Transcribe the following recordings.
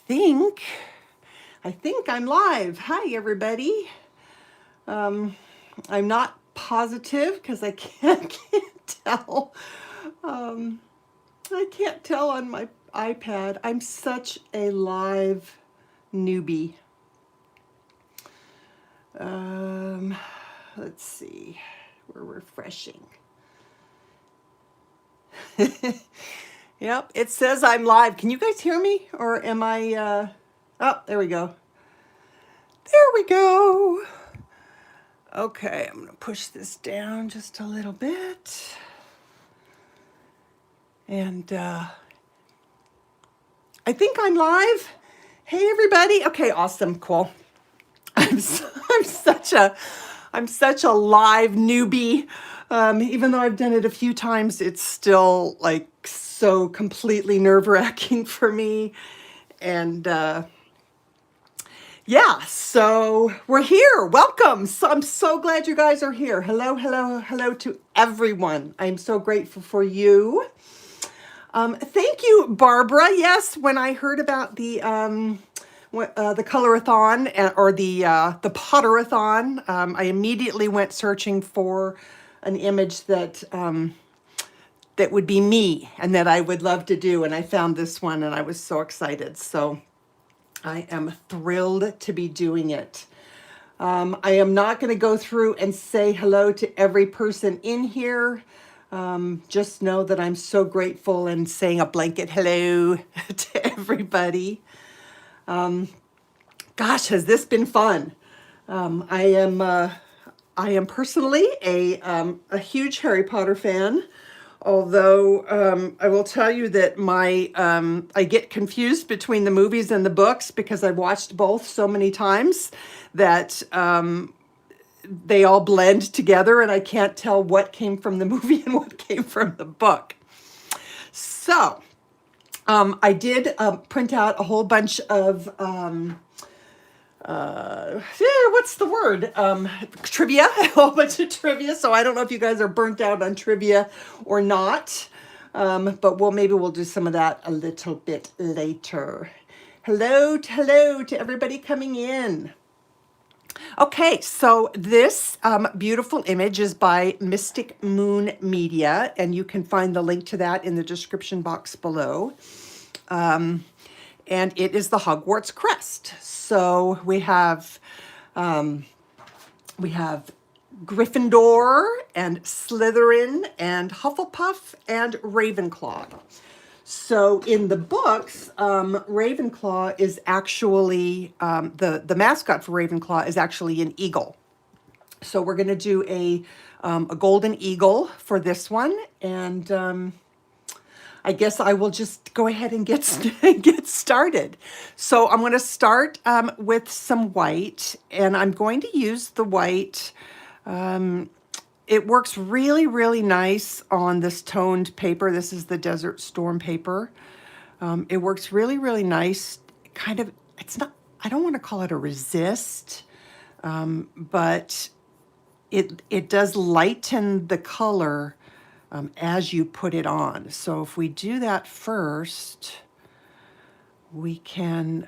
think I'm live. Hi, everybody. I'm not positive because I can't tell. I can't tell on my iPad. I'm such a live newbie. Let's see. We're refreshing. Yep, it says I'm live. Can you guys hear me? Or am I, oh, there we go. There we go. Okay, I'm gonna push this down just a little bit. And I think I'm live. Hey everybody. Okay, awesome, cool. I'm such a live newbie. Even though I've done it a few times, it's still like so completely nerve-wracking for me. And yeah, so we're here. Welcome. So I'm so glad you guys are here. Hello, hello, hello to everyone. I'm so grateful for you. Thank you, Barbara. Yes, when I heard about the Color-a-Thon or the Potter-a-Thon, I immediately went searching for an image that that would be me and that I would love to do, and I found this one, and I was so excited. So I am thrilled to be doing it. I am not going to go through and say hello to every person in here. Just know that I'm so grateful and saying a blanket hello to everybody. Gosh, has this been fun? I am personally a huge Harry Potter fan. Although I will tell you that I get confused between the movies and the books because I've watched both so many times that they all blend together and I can't tell what came from the movie and what came from the book. So I did print out a whole bunch of what's the word? Trivia, a whole bunch of trivia. So I don't know if you guys are burnt out on trivia or not, but maybe we'll do some of that a little bit later. Hello to everybody coming in. Okay, so this beautiful image is by Mystic Moon Media, and you can find the link to that in the description box below. And it is the Hogwarts crest. So we have Gryffindor and Slytherin and Hufflepuff and Ravenclaw. So in the books, Ravenclaw is actually, the mascot for Ravenclaw is actually an eagle. So we're going to do a golden eagle for this one. And I guess I will just go ahead and get started. So I'm going to start with some white, and I'm going to use the white. It works really, really nice on this toned paper. This is the Desert Storm paper. It works really, really nice. Kind of, it's not, I don't want to call it a resist, but it does lighten the color as you put it on. So if we do that first, we can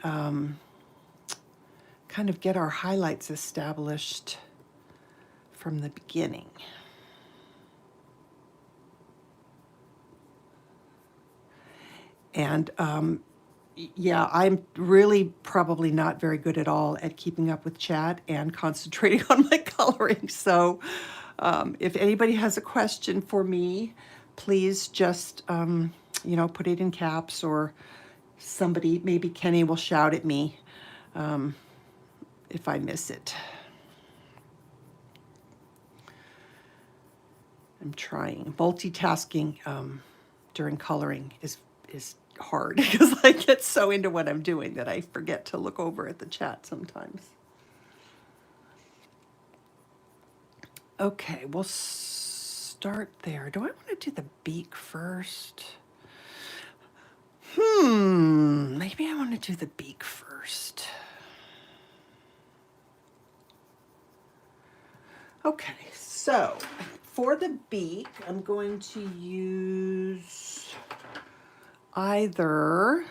kind of get our highlights established from the beginning. And yeah, I'm really probably not very good at all at keeping up with chat and concentrating on my coloring. So if anybody has a question for me, please just, put it in caps, or somebody, maybe Kenny, will shout at me if I miss it. I'm trying. Multitasking during coloring is hard because I get so into what I'm doing that I forget to look over at the chat sometimes. Okay, we'll start there. Do I want to do the beak first? Maybe I want to do the beak first. Okay, so for the beak, I'm going to use either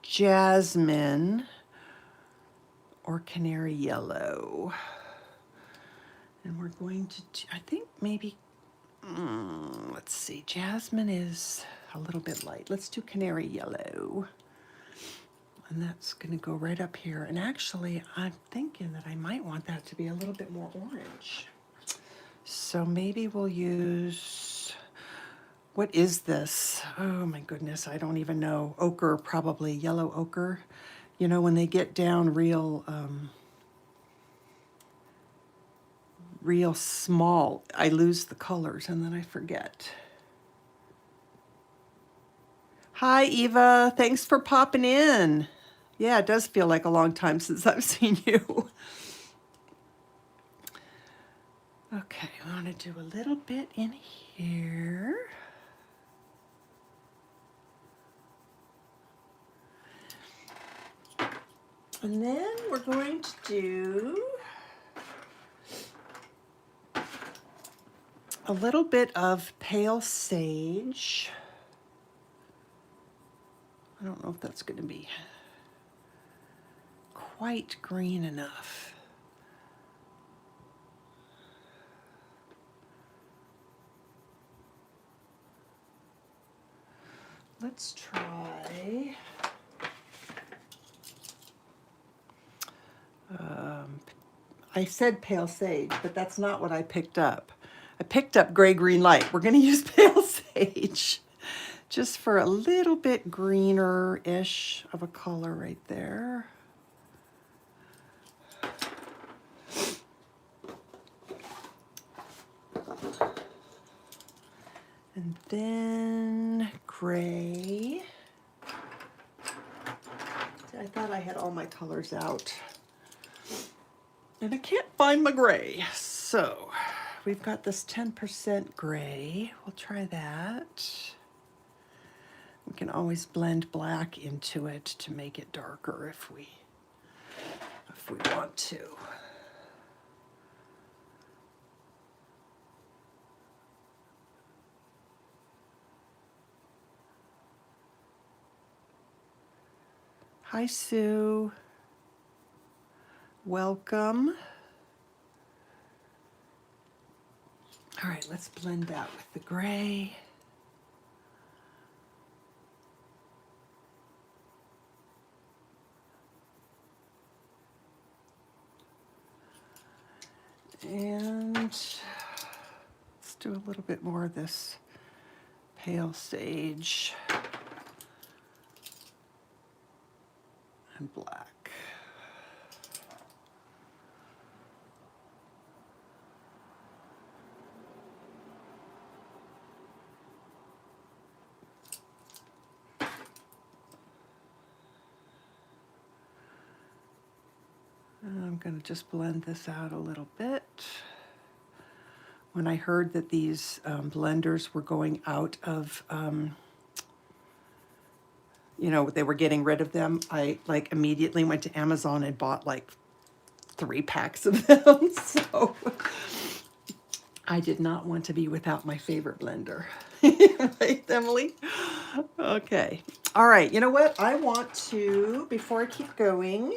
jasmine or canary yellow. And we're going to do, I think maybe, let's see, jasmine is a little bit light. Let's do canary yellow. And that's going to go right up here. And actually, I'm thinking that I might want that to be a little bit more orange. So maybe we'll use, what is this? Oh my goodness, I don't even know. Ochre, probably, yellow ochre. You know, when they get down real, real small, I lose the colors and then I forget. Hi, Eva. Thanks for popping in. Yeah, it does feel like a long time since I've seen you. Okay, I want to do a little bit in here. And then we're going to do a little bit of pale sage. I don't know if that's going to be quite green enough. Let's try I said pale sage, but that's not what I picked up. I picked up gray-green light. We're going to use pale sage just for a little bit greener-ish of a color right there. And then gray. I thought I had all my colors out. And I can't find my gray. So we've got this 10% gray. We'll try that. We can always blend black into it to make it darker if we want to. Hi, Sue. Welcome. All right, let's blend that with the gray. And let's do a little bit more of this pale sage and black. And I'm going to just blend this out a little bit. When I heard that these blenders were going out of, you know, they were getting rid of them, I like immediately went to Amazon and bought like 3 packs of them. So I did not want to be without my favorite blender. Right, Emily? Okay. All right. You know what? I want to, before I keep going,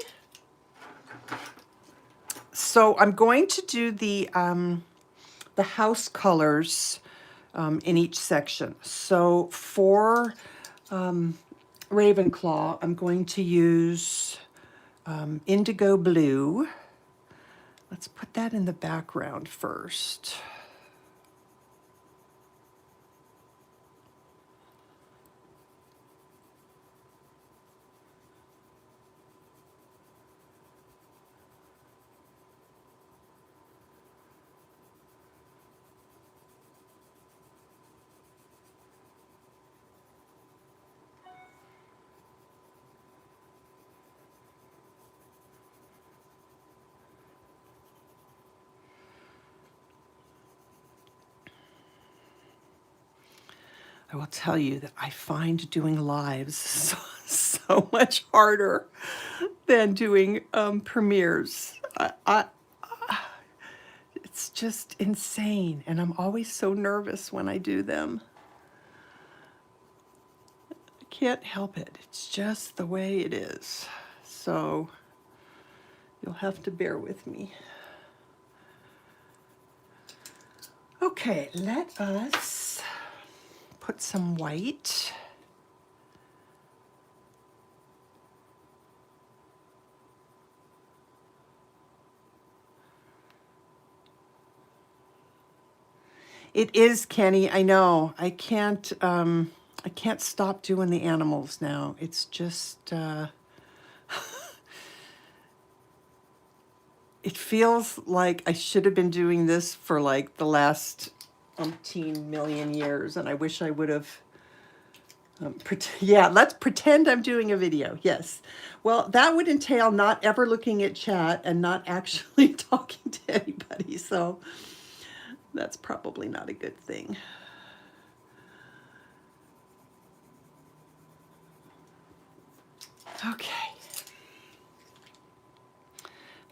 so I'm going to do the house colors in each section. So for Ravenclaw, I'm going to use indigo blue. Let's put that in the background first. I will tell you that I find doing lives so much harder than doing premieres. It's just insane, and I'm always so nervous when I do them. I Can't help it. It's just the way it is. So you'll have to bear with me. Okay, let us put some white. It is, Kenny. I know. I can't stop doing the animals now. It's just it feels like I should have been doing this for like the last umpteen million years, and I wish I would have. Yeah, let's pretend I'm doing a video. Yes. Well, that would entail not ever looking at chat and not actually talking to anybody. So that's probably not a good thing. Okay.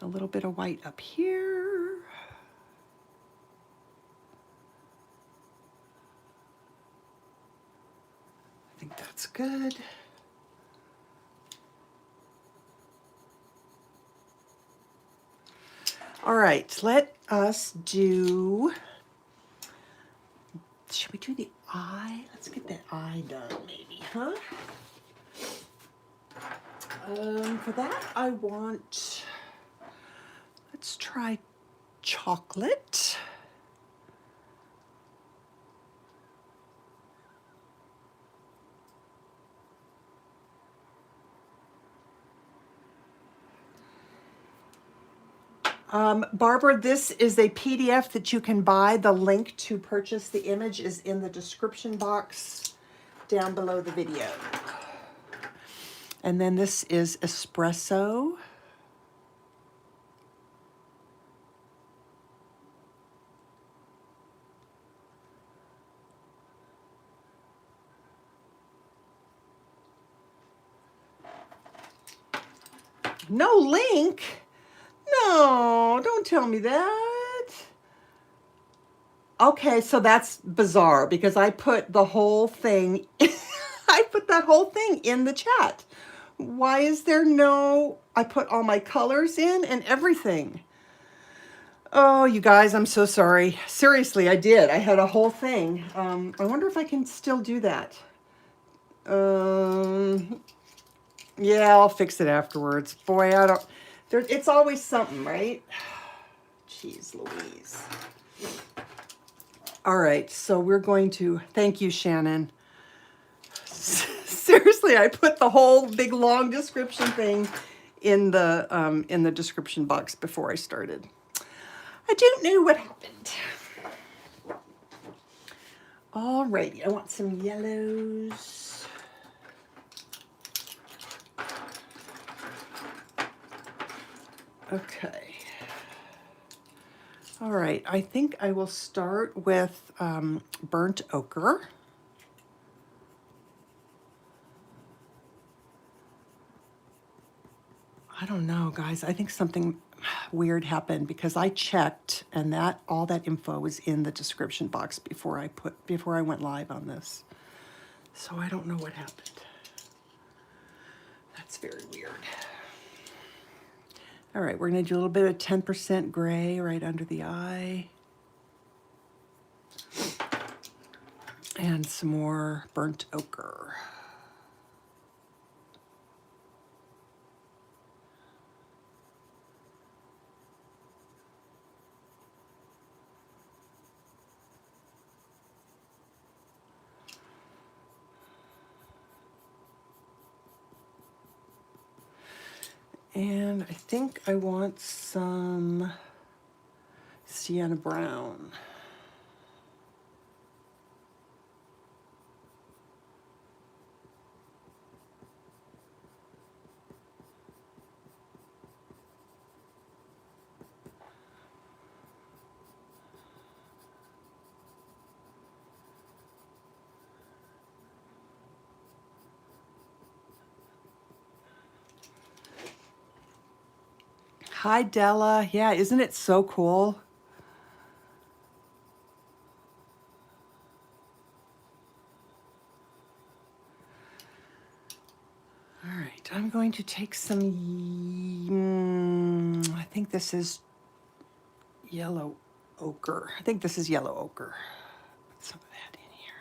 A little bit of white up here. I think that's good. All right, let us do, should we do the eye? Let's get that eye done maybe, huh? For that I want, let's try chocolate. Barbara, this is a PDF that you can buy. The link to purchase the image is in the description box down below the video. And then this is espresso. No link? No, don't tell me that. Okay, so that's bizarre because I put the whole thing, I put that whole thing in the chat. Why is there no, I put all my colors in and everything. Oh, you guys, I'm so sorry. Seriously, I did. I had a whole thing. I wonder if I can still do that. Yeah, I'll fix it afterwards. Boy, I don't, it's always something, right? Jeez Louise. All right, so we're going to, thank you, Shannon. Seriously, I put the whole big long description thing in the description box before I started. I don't know what happened. All righty, I want some yellows. Okay. All right, I think I will start with burnt ochre. I don't know, guys. I think something weird happened because I checked and that all that info was in the description box before I went live on this. So I don't know what happened. That's very weird. All right, we're gonna do a little bit of 10% gray right under the eye. And some more burnt ochre. And I think I want some sienna brown. Hi, Della. Yeah, isn't it so cool? going to take some, I think this is yellow ochre. I think this is yellow ochre. Put some of that in here.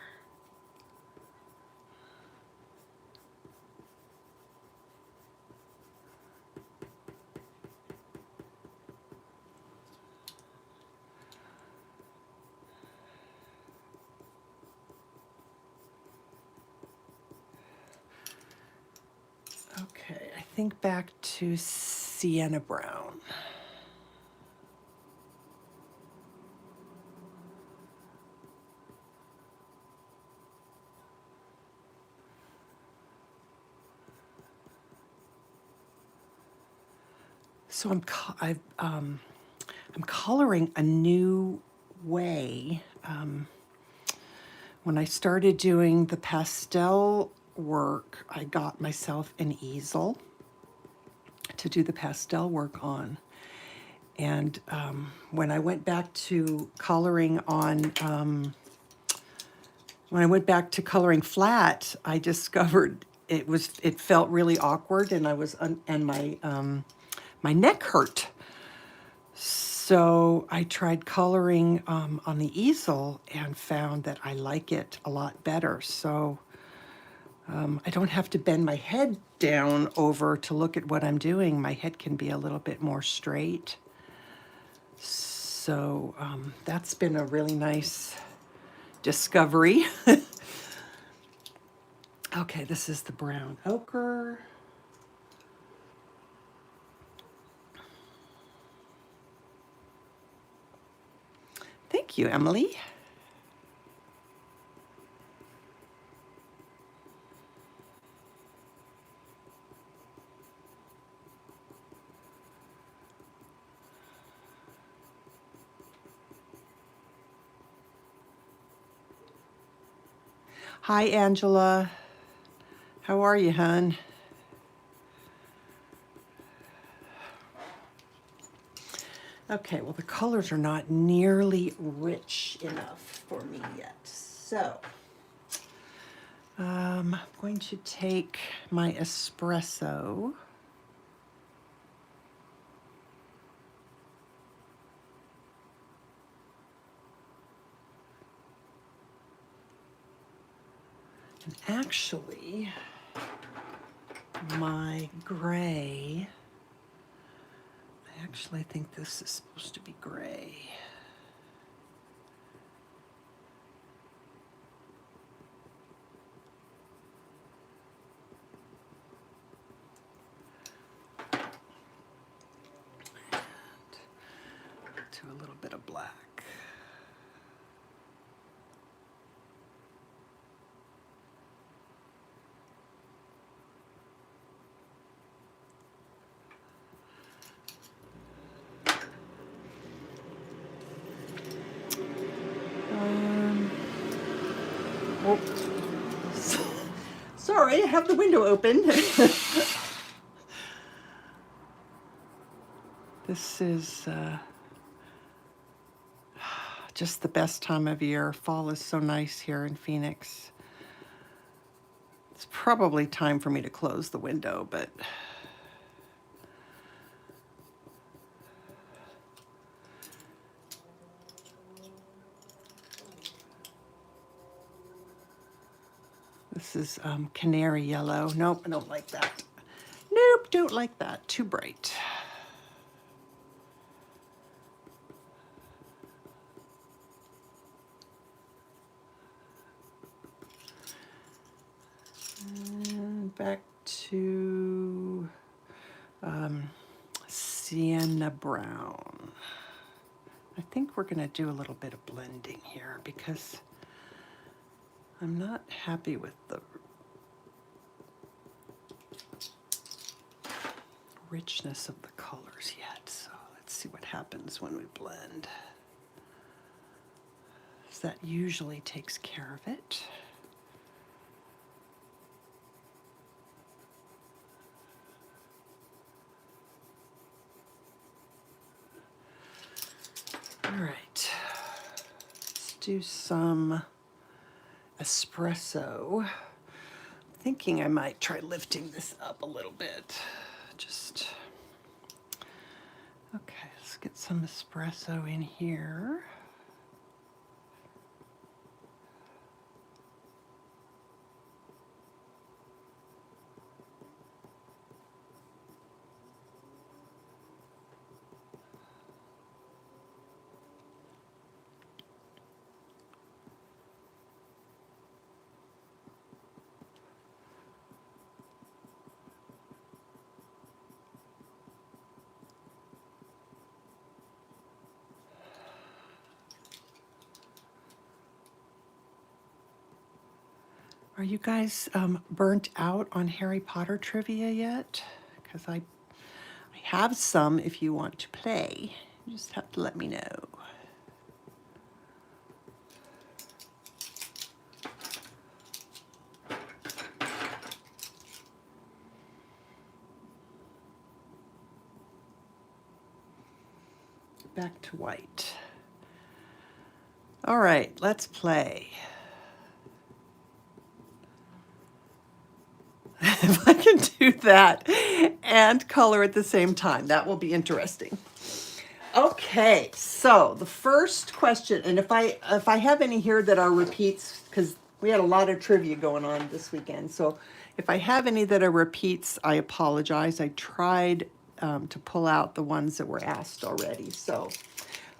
Okay, I think back to sienna brown. So I'm coloring a new way. When I started doing the pastel work, I got myself an easel to do the pastel work on. And when I went back to coloring on, when I went back to coloring flat, I discovered it felt really awkward, and my neck hurt. So I tried coloring on the easel and found that I like it a lot better. So I don't have to bend my head down over to look at what I'm doing. My head can be a little bit more straight. So that's been a really nice discovery. Okay, this is the brown ochre. Thank you, Emily. Hi, Angela. How are you, hon? Okay, well, the colors are not nearly rich enough for me yet. So I'm going to take my espresso. And actually, my gray, I actually think this is supposed to be gray. To a little bit of black. Oh, sorry, I have the window open. This is just the best time of year. Fall is so nice here in Phoenix. It's probably time for me to close the window, but this is canary yellow. Nope, I don't like that. Nope, don't like that. Too bright. And back to sienna brown. I think we're going to do a little bit of blending here because I'm not happy with the richness of the colors yet. So let's see what happens when we blend. So that usually takes care of it. All right, let's do some espresso. thinking I might try lifting this up a little bit. Just, okay, let's get some espresso in here. Are you guys burnt out on Harry Potter trivia yet? Because I have some if you want to play. You just have to let me know. Back to white. All right, let's play. If I can do that and color at the same time, that will be interesting. Okay, so the first question, and if I have any here that are repeats, because we had a lot of trivia going on this weekend, so if I have any that are repeats, I apologize. I tried to pull out the ones that were asked already. So,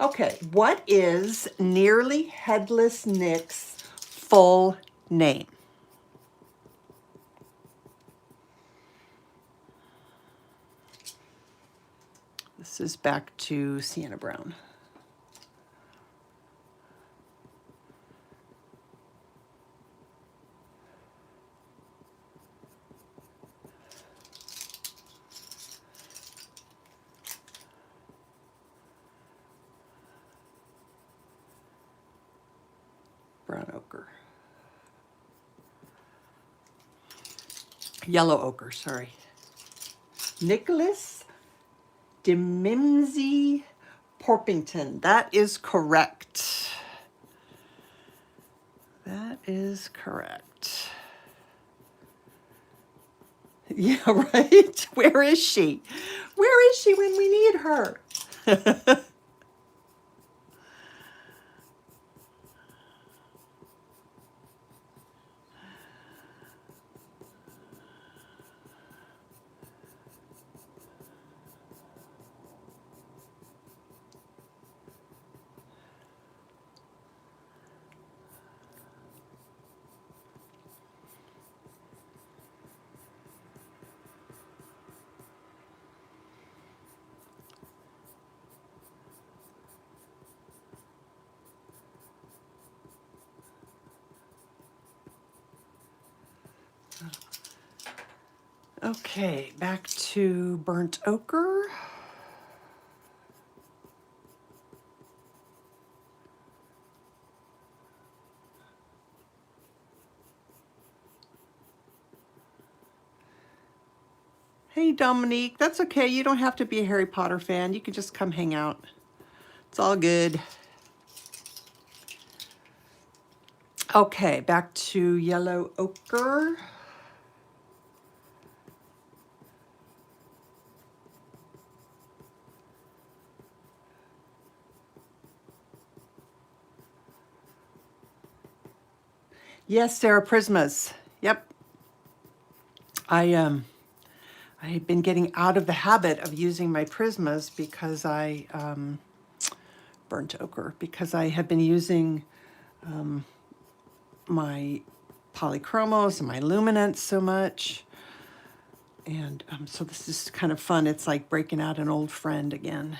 okay, what is Nearly Headless Nick's full name? This is back to Sienna Brown. Brown ochre. Yellow ochre, sorry. Nicholas Demimsey Porpington. That is correct. That is correct. Yeah, right? Where is she? Where is she when we need her? Okay, back to burnt ochre. Hey, Dominique, that's okay. You don't have to be a Harry Potter fan. You can just come hang out. It's all good. Okay, back to yellow ochre. Yes, Sarah, Prismas. Yep. I had been getting out of the habit of using my Prismas because I burnt ochre, because I have been using my polychromos and my luminance so much. And so this is kind of fun. It's like breaking out an old friend again.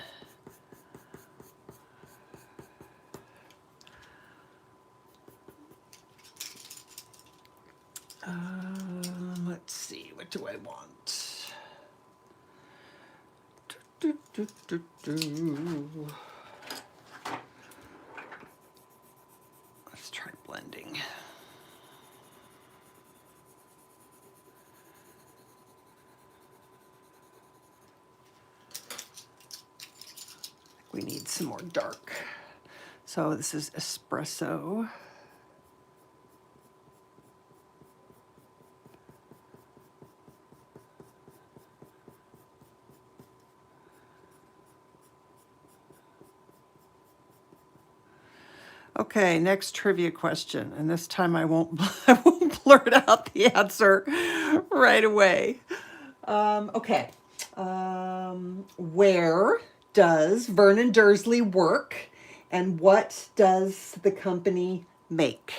Let's see, what do I want? Let's try blending. We need some more dark. So this is espresso. Okay, next trivia question, and this time I won't I won't blurt out the answer right away. Okay, where does Vernon Dursley work, and what does the company make?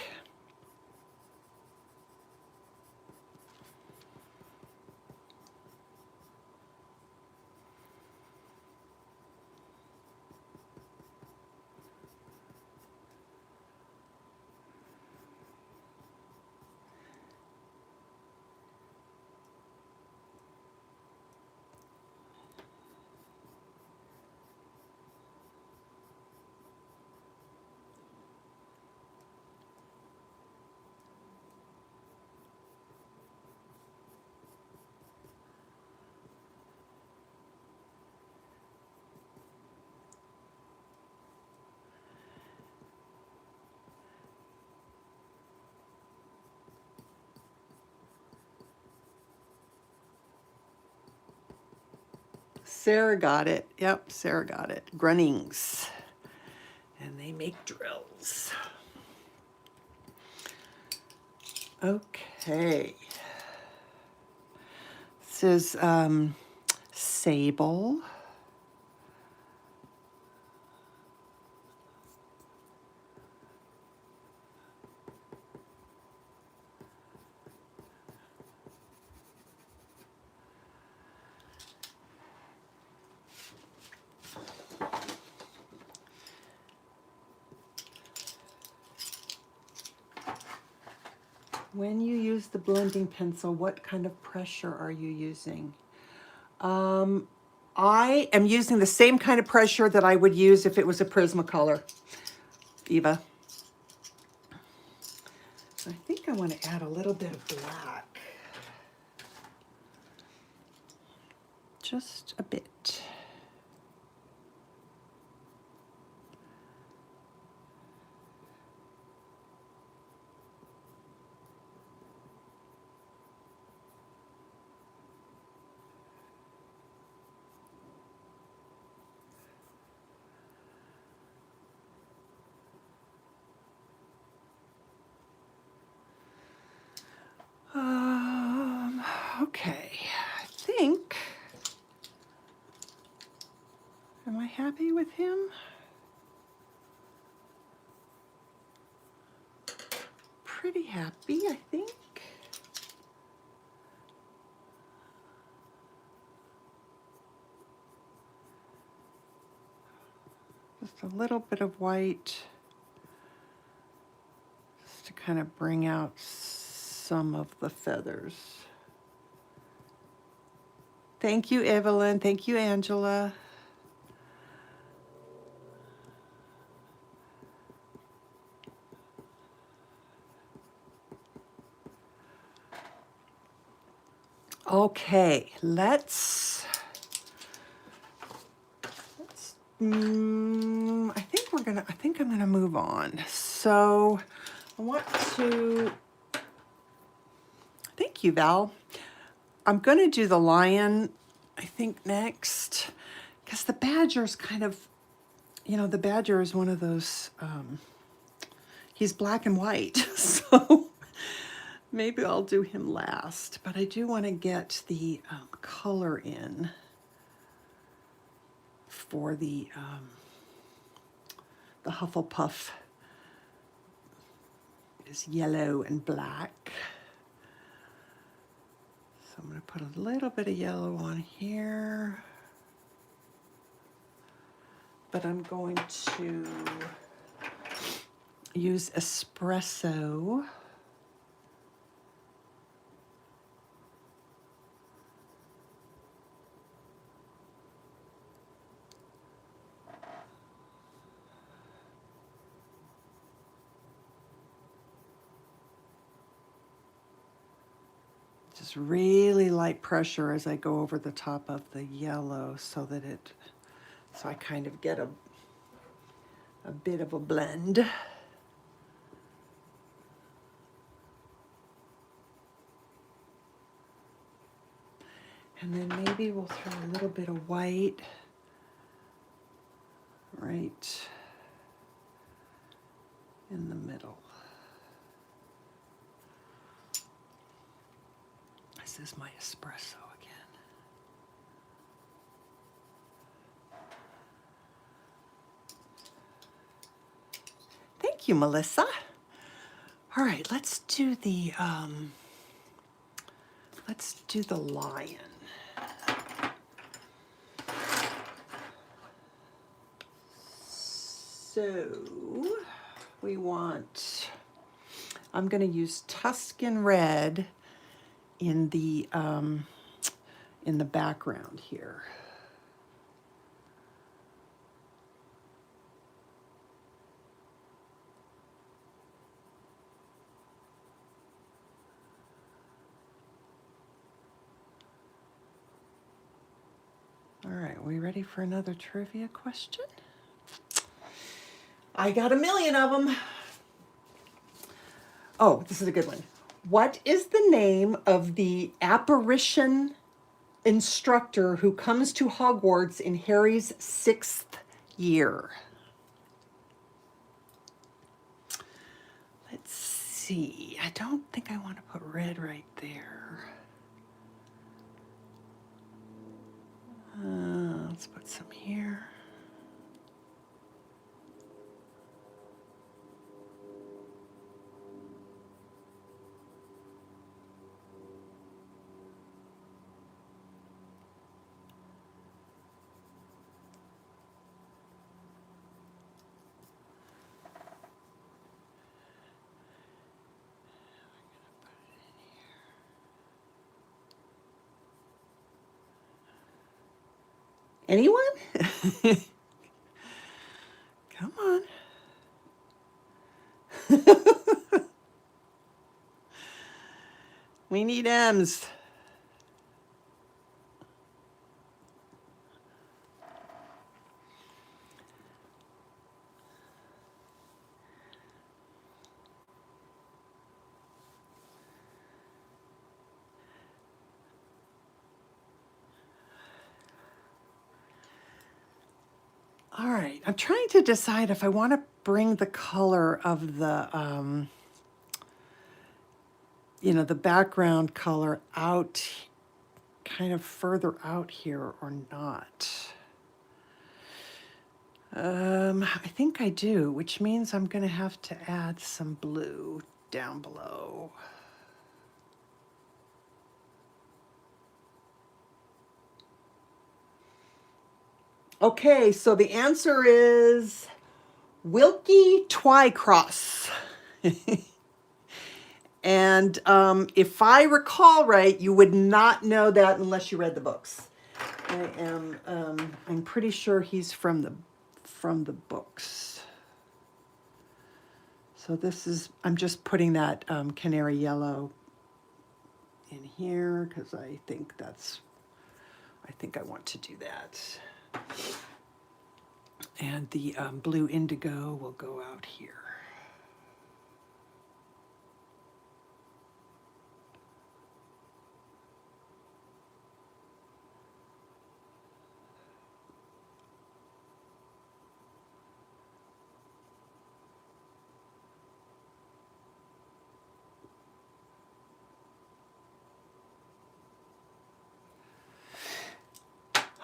Sarah got it. Yep, Sarah got it. Grunnings. And they make drills. Okay. This is sable. When you use the blending pencil, what kind of pressure are you using? I am using the same kind of pressure that I would use if it was a Prismacolor, Eva. I think I want to add a little bit of black. Just a bit. Okay, I think, am I happy with him? Pretty happy, I think. Just a little bit of white, just to kind of bring out some of the feathers. Thank you, Evelyn. Thank you, Angela. Okay, let's I think I'm gonna move on. So I want to, thank you, Val. I'm gonna do the lion, I think, next, because the badger's kind of, you know, the badger is one of those, he's black and white, so maybe I'll do him last, but I do want to get the color in for the Hufflepuff is yellow and black. So I'm going to put a little bit of yellow on here, but I'm going to use espresso. Just really light pressure as I go over the top of the yellow so that so I kind of get a bit of a blend. And then maybe we'll throw a little bit of white right in the middle. This is my espresso again. Thank you, Melissa. All right, let's do the lion. So we want, I'm going to use Tuscan red in the background here. All right, we ready for another trivia question? I got a million of them. Oh, this is a good one. What is the name of the apparition instructor who comes to Hogwarts in Harry's 6th year? Let's see. I don't think I want to put red right there. Let's put some here. Anyone? Come on. We need M's. All right, I'm trying to decide if I want to bring the color of the, the background color out, kind of further out here or not. I think I do, which means I'm going to have to add some blue down below. Okay, so the answer is Wilkie Twycross. And if I recall right, you would not know that unless you read the books. I'm pretty sure he's from the books. So this is, I'm just putting that canary yellow in here because I think I want to do that. And the blue indigo will go out here.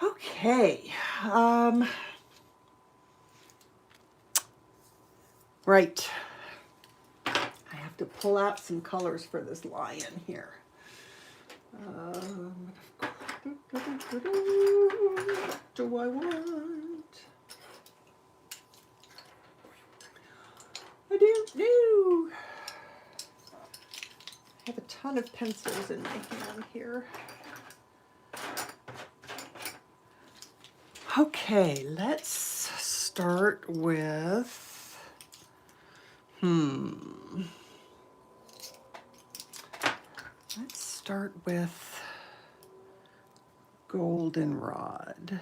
Okay. Right. I have to pull out some colors for this lion here. What do I want? I don't know. I have a ton of pencils in my hand here. Okay, let's start with, let's start with goldenrod.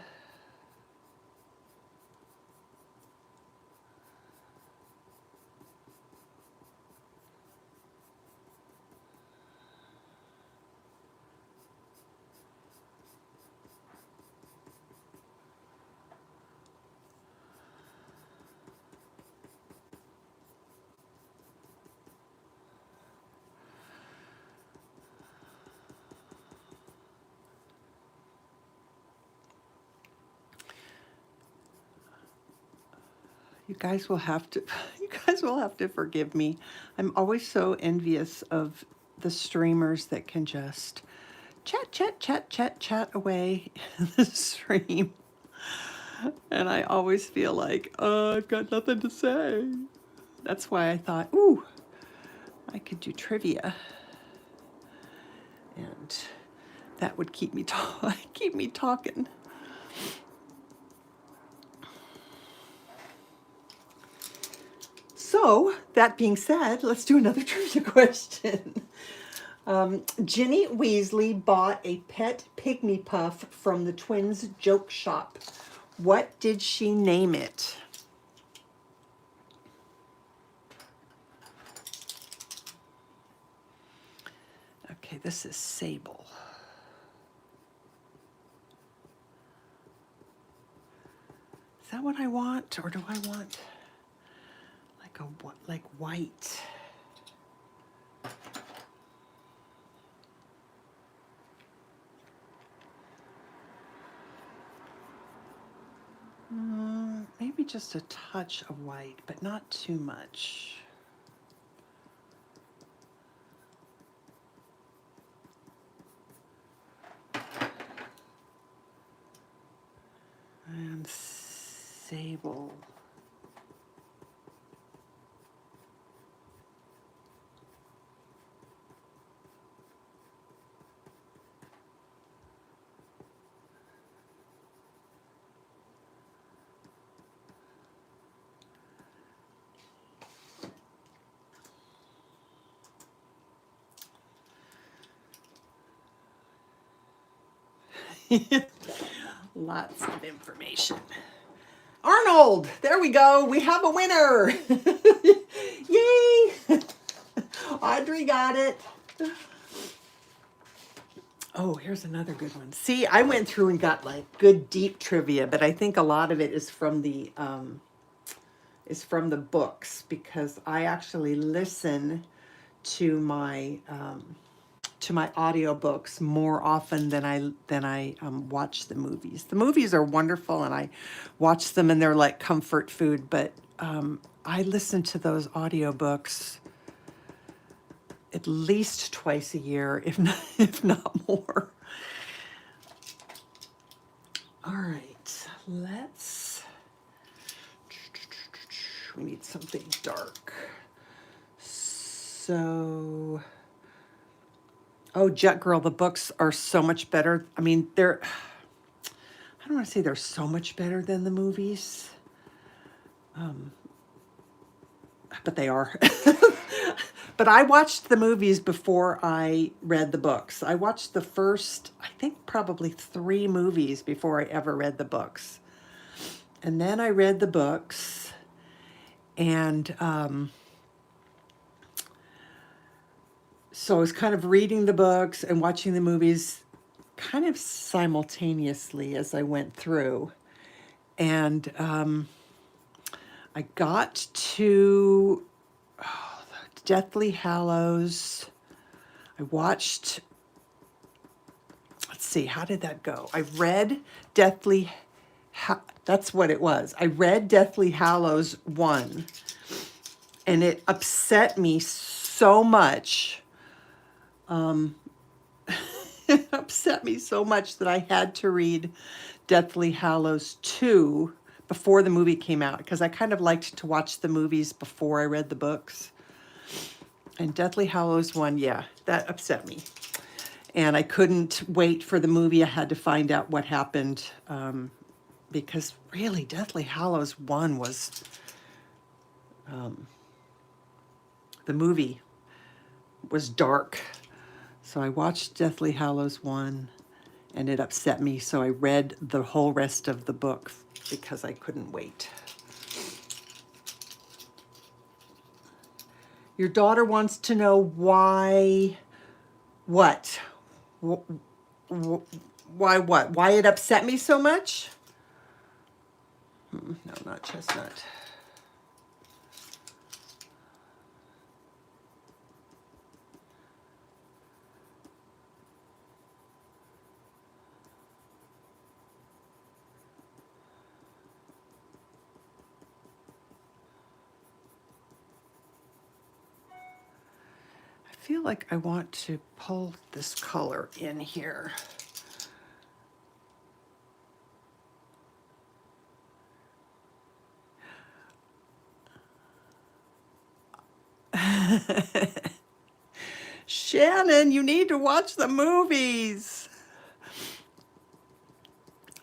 You guys will have to, you guys will have to forgive me. I'm always so envious of the streamers that can just chat, chat, chat, chat, chat away in the stream. And I always feel like, I've got nothing to say. That's why I thought, ooh, I could do trivia. And that would keep me keep me talking. So, that being said, let's do another trivia question. Ginny Weasley bought a pet pygmy puff from the twins' joke shop. What did she name it? Okay, this is Sable. Is that what I want, or do I want like white? Maybe just a touch of white, but not too much. And Sable. Lots of information. Arnold, there we go. We have a winner. Yay! Audrey got it. Oh, here's another good one. See, I went through and got like good deep trivia, but I think a lot of it is from the books, because I actually listen to my audiobooks more often than I watch the movies. The movies are wonderful and I watch them and they're like comfort food, but I listen to those audiobooks at least twice a year, if not more. All right, we need something dark. So, oh, Jet Girl, the books are so much better. I mean, I don't want to say they're so much better than the movies, but they are. But I watched the movies before I read the books. I watched the first, I think probably 3 movies before I ever read the books. And then I read the books, and so I was kind of reading the books and watching the movies kind of simultaneously as I went through. And I got to Deathly Hallows. I watched, let's see, how did that go? I read that's what it was. I read Deathly Hallows 1, and it upset me so much. It upset me so much that I had to read Deathly Hallows 2 before the movie came out, because I kind of liked to watch the movies before I read the books. And Deathly Hallows 1, yeah, that upset me. And I couldn't wait for the movie. I had to find out what happened, because really, Deathly Hallows 1 was, the movie was dark. So I watched Deathly Hallows 1, and it upset me. So I read the whole rest of the book because I couldn't wait. Your daughter wants to know why, what? Why what? Why it upset me so much? No, not chestnut. feel like I want to pull this color in here. Shannon, you need to watch the movies.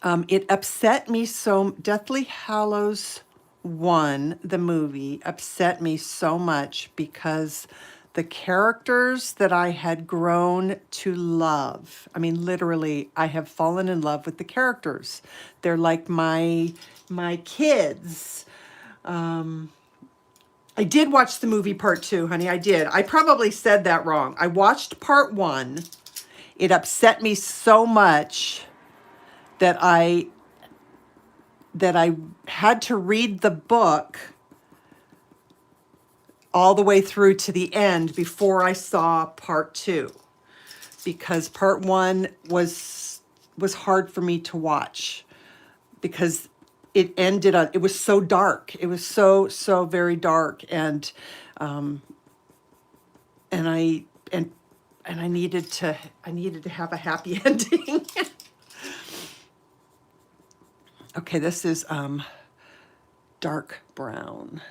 It upset me so, Deathly Hallows 1, the movie, upset me so much because the characters that I had grown to love, I mean, literally, I have fallen in love with the characters. They're like my kids. I did watch the movie part 2, honey. I did. I probably said that wrong. I watched part 1. It upset me so much that I had to read the book all the way through to the end before I saw part 2, because part 1 was hard for me to watch because it ended on, it was so dark. It was so very dark, and I needed to have a happy ending. Okay, this is dark brown.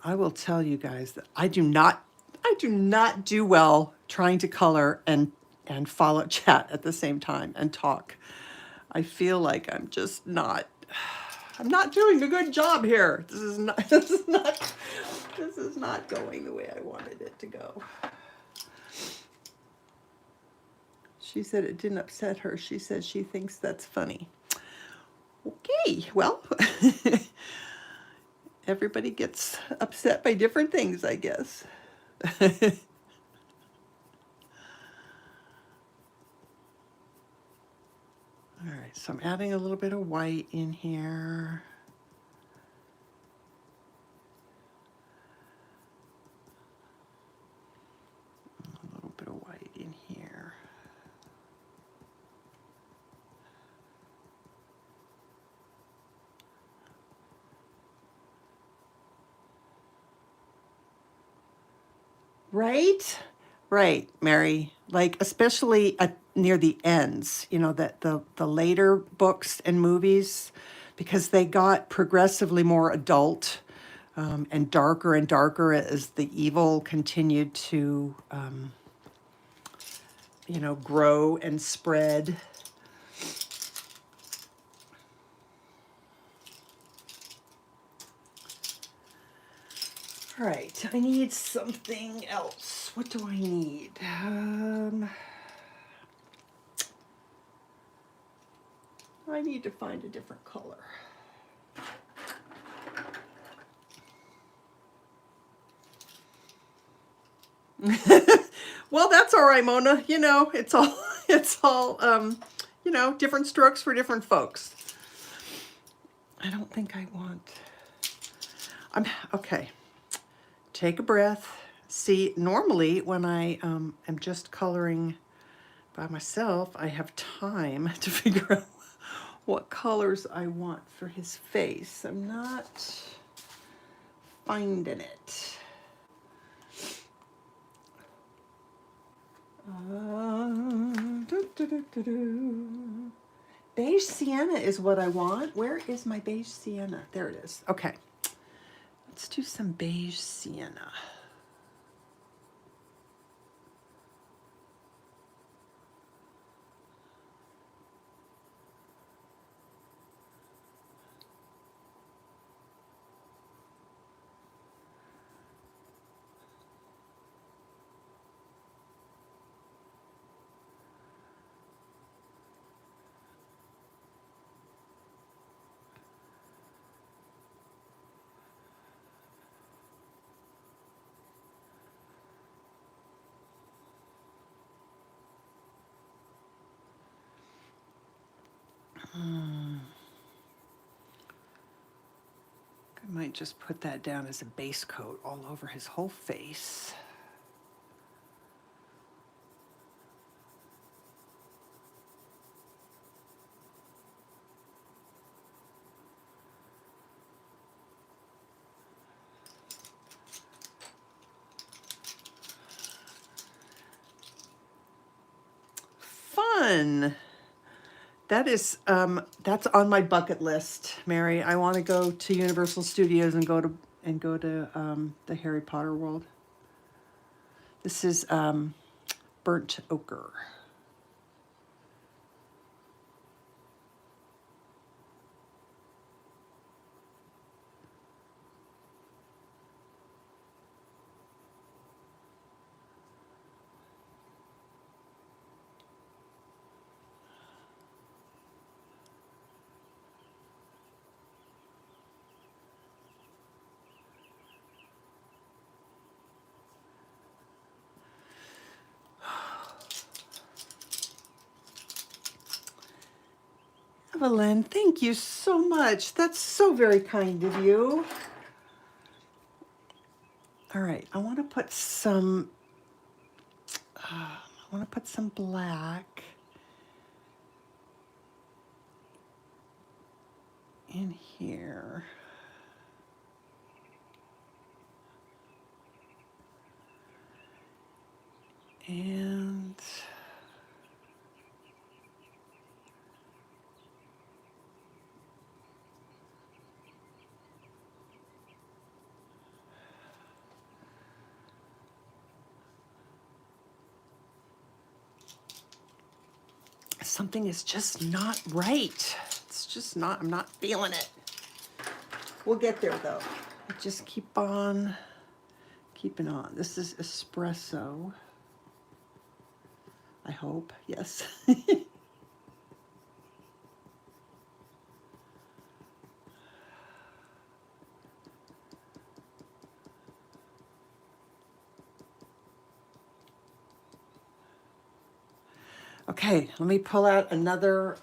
I will tell you guys that I do not do well trying to color and follow chat at the same time and talk. I feel like I'm not doing a good job here. This is not going the way I wanted it to go. She said it didn't upset her. She said she thinks that's funny. Okay, well, everybody gets upset by different things, I guess. All right, so I'm adding a little bit of white in here. A little bit of white in here. Right? Right, Mary. Like, especially near the ends, you know, that the later books and movies, because they got progressively more adult and darker as the evil continued to, you know, grow and spread. All right, I need something else. What do I need? I need to find a different color. Well, that's all right, Mona. You know, it's all, you know, different strokes for different folks. I don't think I want, okay. Take a breath. See, normally when I am just coloring by myself, I have time to figure out what colors I want for his face. I'm not finding it. Beige sienna is what I want. Where is my beige sienna? There it is. Okay. Let's do some beige sienna. I might just put that down as a base coat all over his whole face. fun. That is, that's on my bucket list, Mary. I want to go to Universal Studios and go to the Harry Potter world. This is burnt ochre. Evelyn, thank you so much. That's so very kind of you. All right, I want to put some black in here. And something is just not right. It's just not, I'm not feeling it. We'll get there though. Just keep on keeping on. This is espresso. I hope, yes. Okay, let me pull out another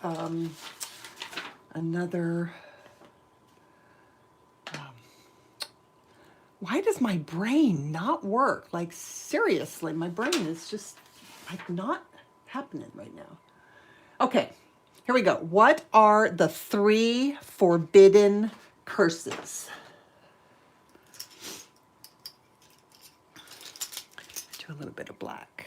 why does my brain not work? Like seriously, my brain is just like not happening right now. Okay, here we go. What are the 3 forbidden curses? Do a little bit of black.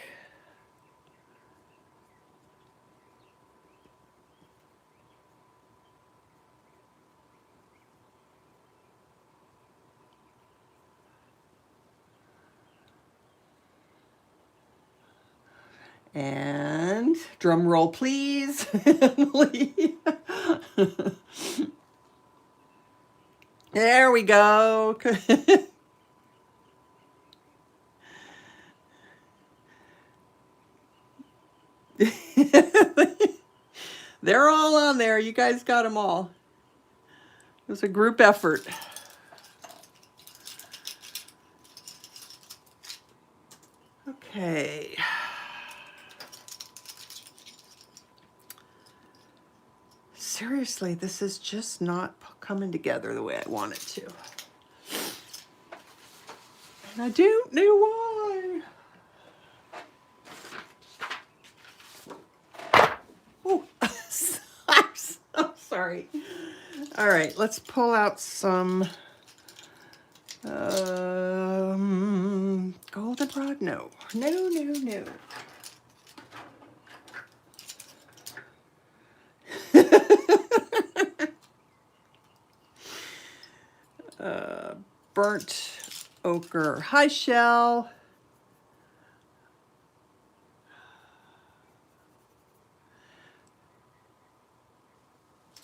And drum roll, please. There we go. They're all on there. You guys got them all. It was a group effort. Okay. Seriously, this is just not coming together the way I want it to. And I don't know why. Oh, I'm so sorry. All right, let's pull out some goldenrod. No. Burnt ochre high shell.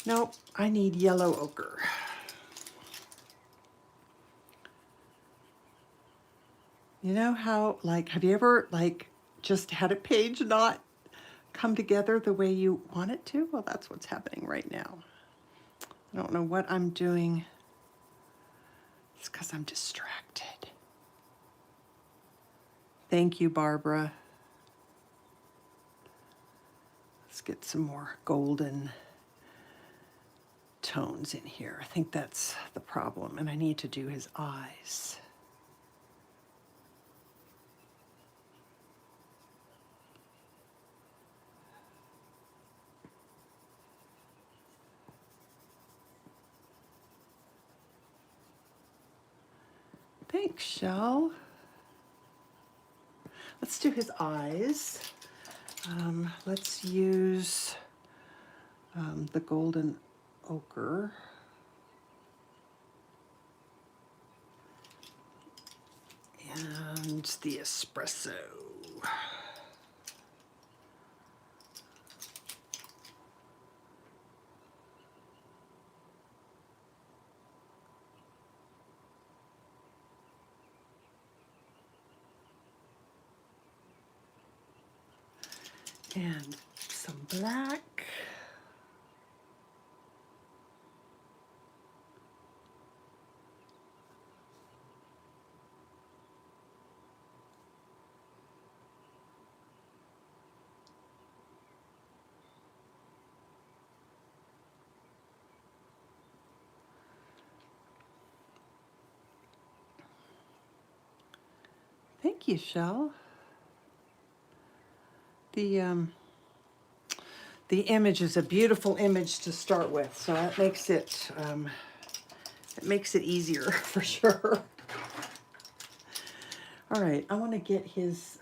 Nope, I need yellow ochre. You know how, like, have you ever, like, just had a page not come together the way you want it to? Well, that's what's happening right now. I don't know what I'm doing. It's because I'm distracted. Thank you, Barbara. Let's get some more golden tones in here. I think that's the problem, and I need to do his eyes. Thanks, Shell. Let's do his eyes. Let's use the golden ochre. And the espresso. And some black. Thank you, Shell. The image is a beautiful image to start with, so that makes it easier for sure. All right, I want to get his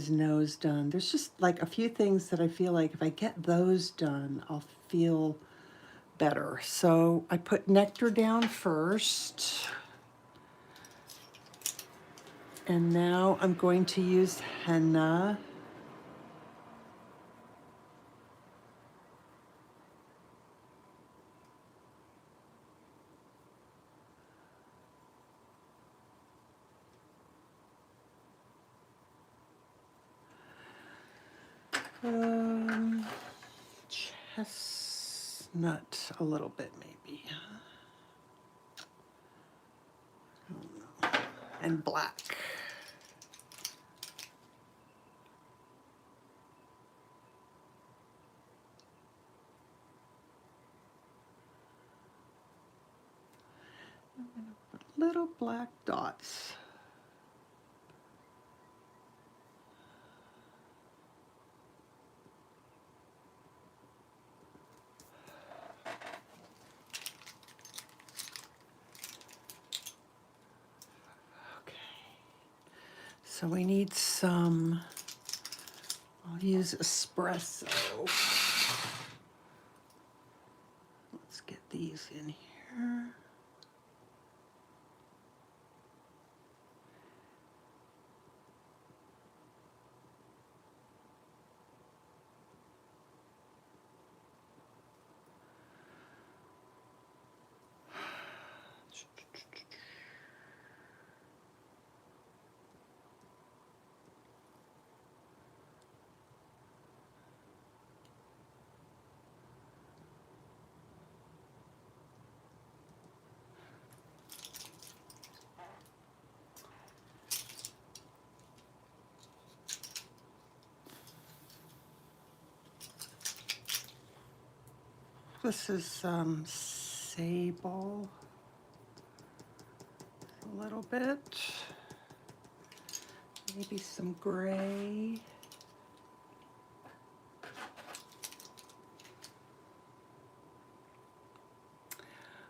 nose done. There's just like a few things that I feel like if I get those done, I'll feel better. So I put nectar down first. And now I'm going to use henna. Chestnut a little bit maybe. I don't know. And black. I'm gonna put little black dots. So we need some, I'll use espresso. Let's get these in here. This is sable, a little bit, maybe some gray.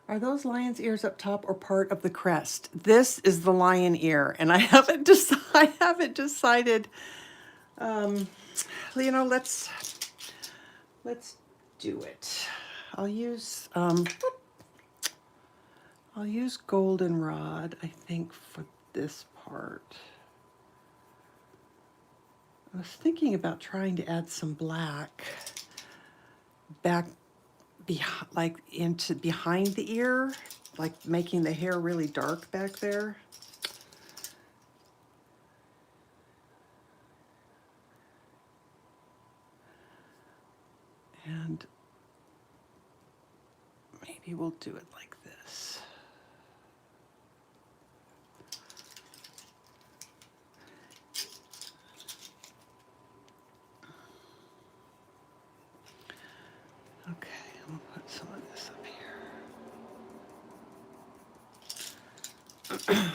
Are those lion's ears up top or part of the crest? This is the lion ear, and I haven't decided. You know, let's do it. I'll use goldenrod, I think, for this part. I was thinking about trying to add some black back like into behind the ear, like making the hair really dark back there. And maybe we'll do it like this. Okay, I'm gonna put some of this up here.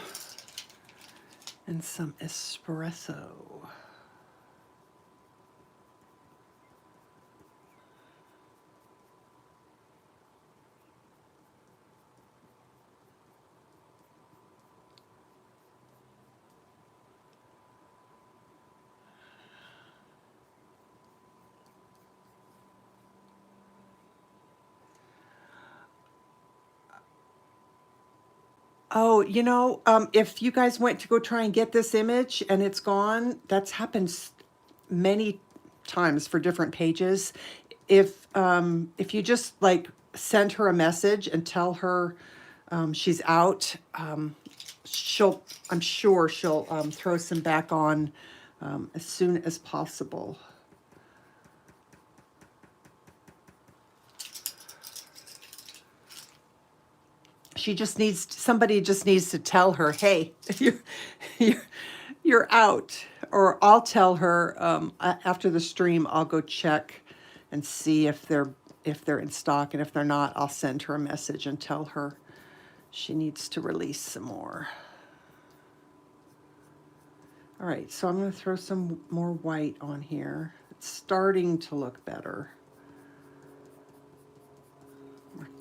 And some espresso. Oh, you know, if you guys went to go try and get this image and it's gone, that's happened many times for different pages. If you just like send her a message and tell her she's out, I'm sure she'll throw some back on as soon as possible. Somebody just needs to tell her, hey, you're, you're out. Or I'll tell her after the stream, I'll go check and see if they're in stock. And if they're not, I'll send her a message and tell her she needs to release some more. All right, so I'm going to throw some more white on here. It's starting to look better.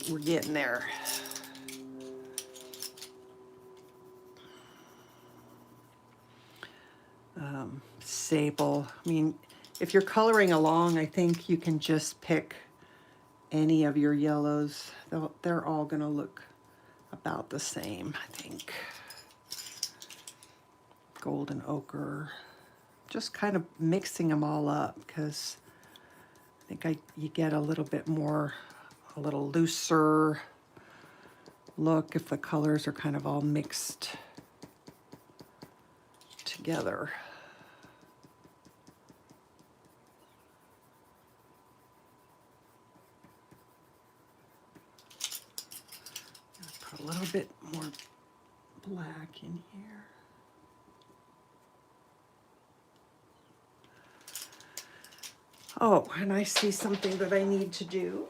We're getting there. Sable. I mean, if you're coloring along, I think you can just pick any of your yellows. They're all going to look about the same, I think. Golden ochre. Just kind of mixing them all up because I think you get a little bit more, a little looser look if the colors are kind of all mixed together. Put a little bit more black in here. Oh, and I see something that I need to do.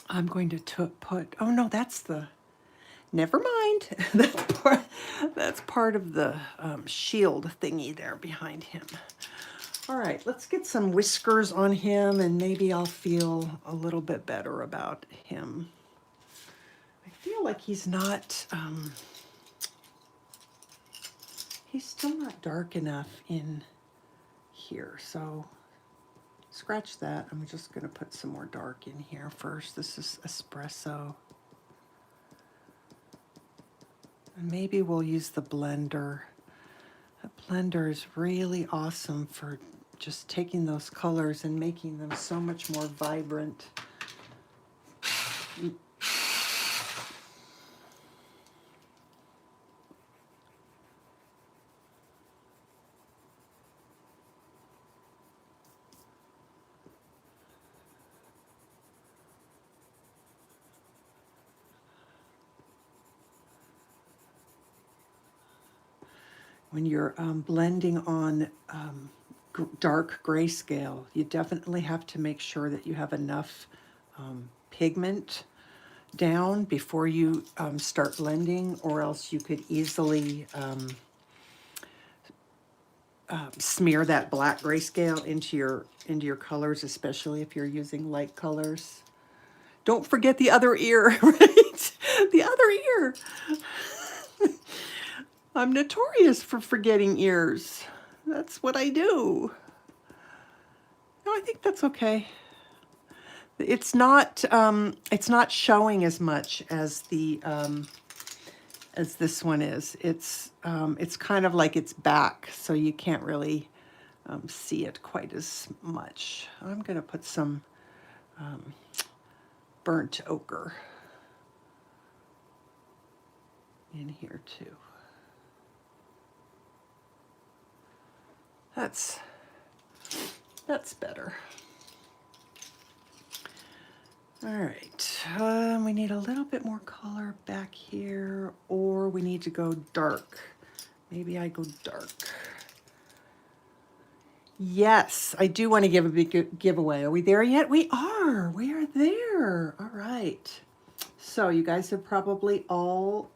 I'm going to put, oh no, never mind. That's part of the shield thingy there behind him. All right, let's get some whiskers on him and maybe I'll feel a little bit better about him. I feel like he's not, he's still not dark enough in here, so scratch that. I'm just going to put some more dark in here first. This is espresso. And maybe we'll use the blender. The blender is really awesome for just taking those colors and making them so much more vibrant. When you're blending on dark grayscale, you definitely have to make sure that you have enough pigment down before you start blending, or else you could easily smear that black grayscale into your colors, especially if you're using light colors. Don't forget the other ear, right? The other ear. I'm notorious for forgetting ears. That's what I do. No, I think that's okay. It's not showing as much as the as this one is. It's kind of like it's back, so you can't really see it quite as much. I'm gonna put some burnt ochre in here too. That's better. All right, we need a little bit more color back here, or we need to go dark. Maybe I go dark. Yes, I do want to give a big giveaway. Are we there yet? We are there. All right. So you guys have probably all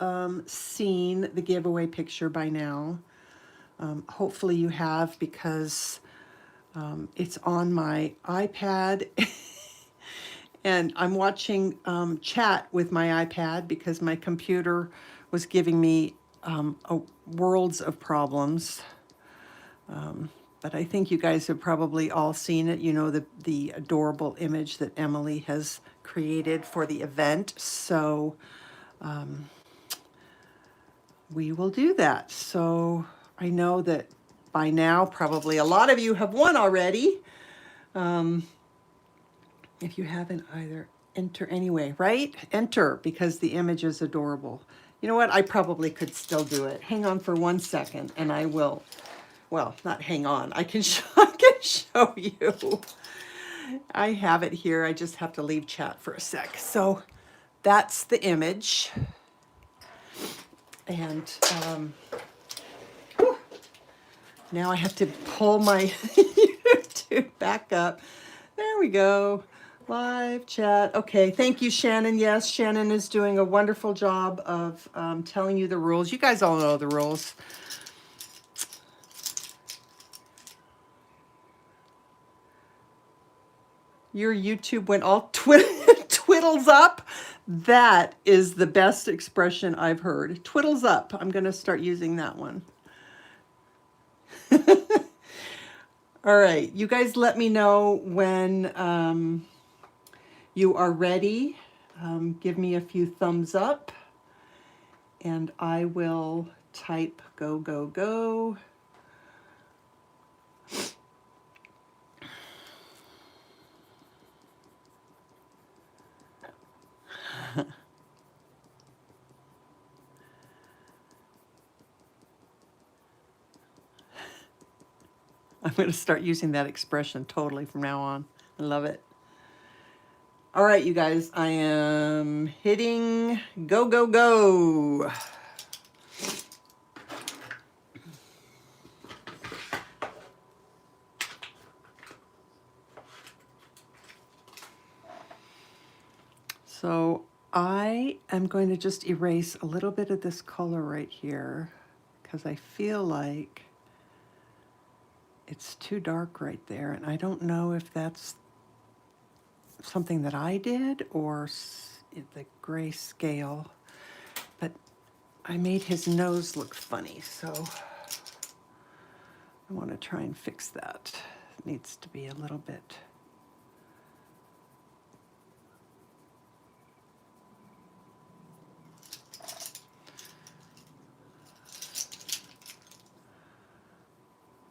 seen the giveaway picture by now. Hopefully you have, because it's on my iPad and I'm watching chat with my iPad because my computer was giving me worlds of problems. But I think you guys have probably all seen it. You know, the adorable image that Emily has created for the event. So we will do that. So I know that by now, probably a lot of you have won already. If you haven't either, enter anyway, right? Enter, because the image is adorable. You know what? I probably could still do it. Hang on for 1 second and I will, well, not hang on. I can show you. I have it here. I just have to leave chat for a sec. So that's the image. And now I have to pull my YouTube back up. There we go. Live chat. Okay, thank you, Shannon. Yes, Shannon is doing a wonderful job of telling you the rules. You guys all know the rules. Your YouTube went all twiddles up. That is the best expression I've heard. Twiddles up. I'm going to start using that one. All right, you guys let me know when you are ready. Give me a few thumbs up and I will type go, go, go. I'm going to start using that expression totally from now on. I love it. All right, you guys, I am hitting go, go, go. So I am going to just erase a little bit of this color right here because I feel like it's too dark right there. And I don't know if that's something that I did or the gray scale, but I made his nose look funny. So I want to try and fix that. It needs to be a little bit.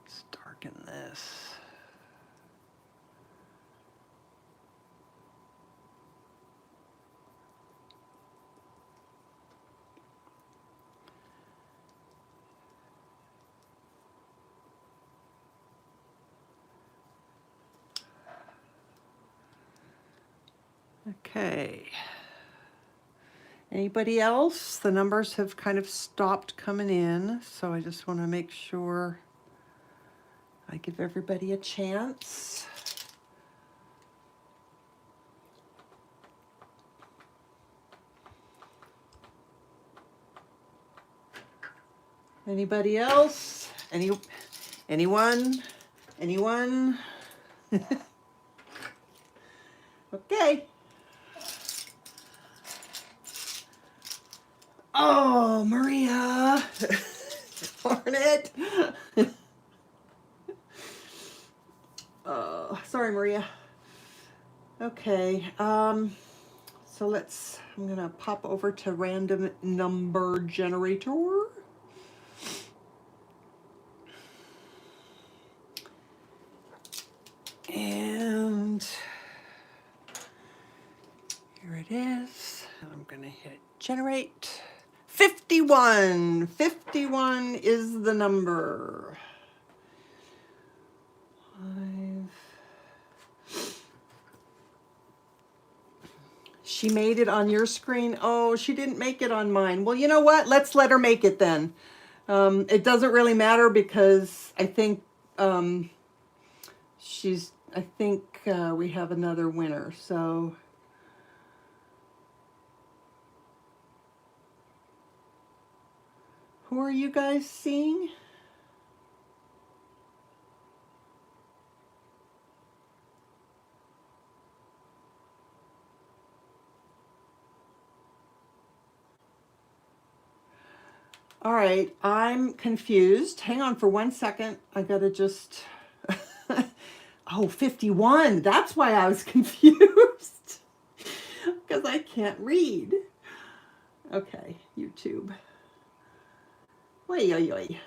Let's darken this. Okay. Anybody else? The numbers have kind of stopped coming in, so I just want to make sure I give everybody a chance. Anybody else? Anyone? Okay. Oh, Maria. Darn it. Oh, sorry, Maria. Okay. So I'm going to pop over to random number generator. And here it is. I'm going to hit generate. 51. 51 is the number. 5. She made it on your screen. Oh, she didn't make it on mine. Well, you know what? Let's let her make it then. It doesn't really matter because I think we have another winner. So who are you guys seeing? All right, I'm confused. Hang on for 1 second. I gotta just, oh, 51. That's why I was confused. because I can't read. Okay, YouTube. Oi, oi, oi.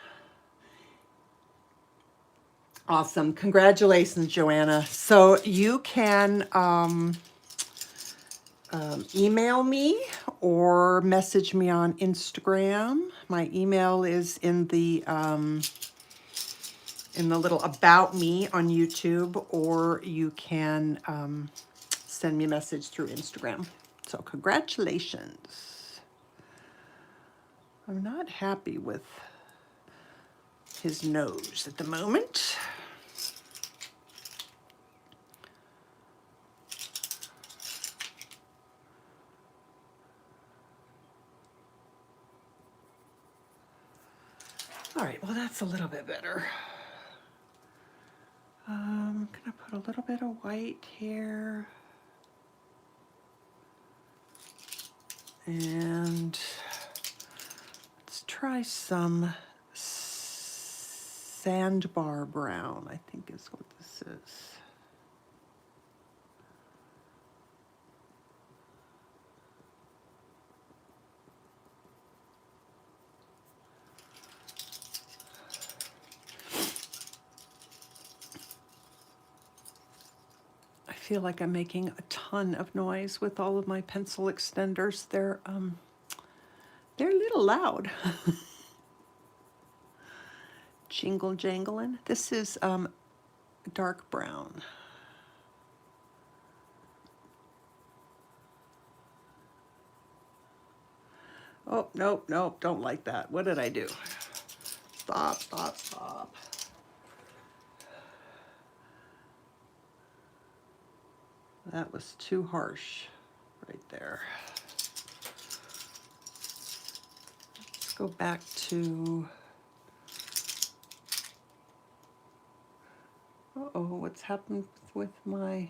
Awesome. Congratulations, Joanna. So you can email me or message me on Instagram. My email is in the little about me on YouTube, or you can send me a message through Instagram. So congratulations. I'm not happy with his nose at the moment. All right, well, that's a little bit better. I'm gonna put a little bit of white here. And let's try some sandbar brown, I think is what this is. I feel like I'm making a ton of noise with all of my pencil extenders. They're a little loud. Jingle jangling. This is dark brown. Oh, nope, nope, don't like that. What did I do? Stop, stop, stop. That was too harsh right there. Let's go back to, uh-oh, what's happened with my,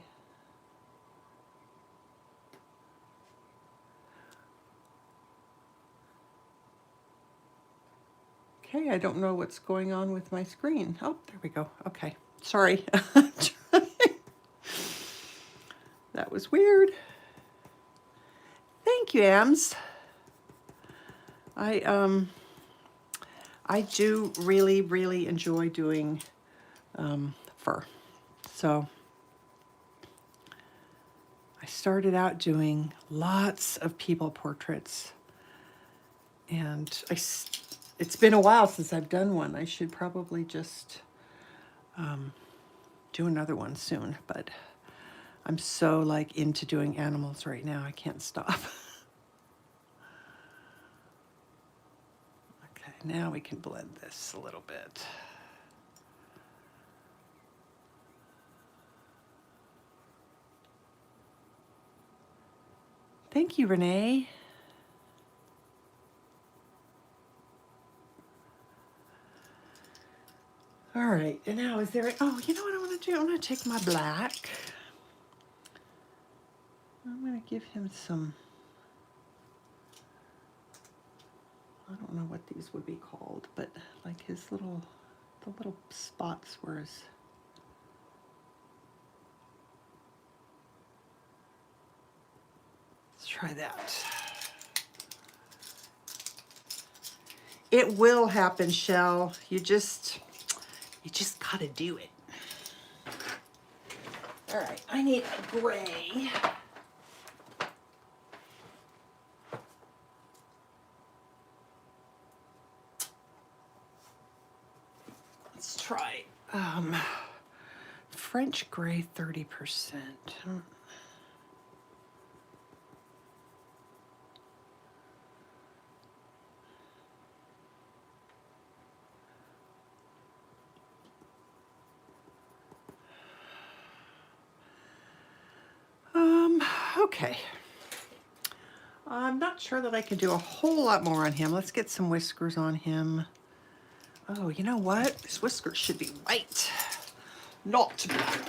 okay, I don't know what's going on with my screen. Oh, there we go. Okay, sorry. That was weird. Thank you, Ams. I do really, really enjoy doing fur. So I started out doing lots of people portraits, and it's been a while since I've done one. I should probably just do another one soon, but I'm so like into doing animals right now. I can't stop. Okay, now we can blend this a little bit. Thank you, Renee. All right, and now is there, oh, you know what I want to do? I'm going to take my black. I'm going to give him some, I don't know what these would be called, but like his little, the little spots where his, let's try that. It will happen, Shell. You just gotta do it. All right, I need a gray. Let's try French gray 30%. Okay. I'm not sure that I can do a whole lot more on him. Let's get some whiskers on him. Oh, you know what? His whiskers should be white, not black.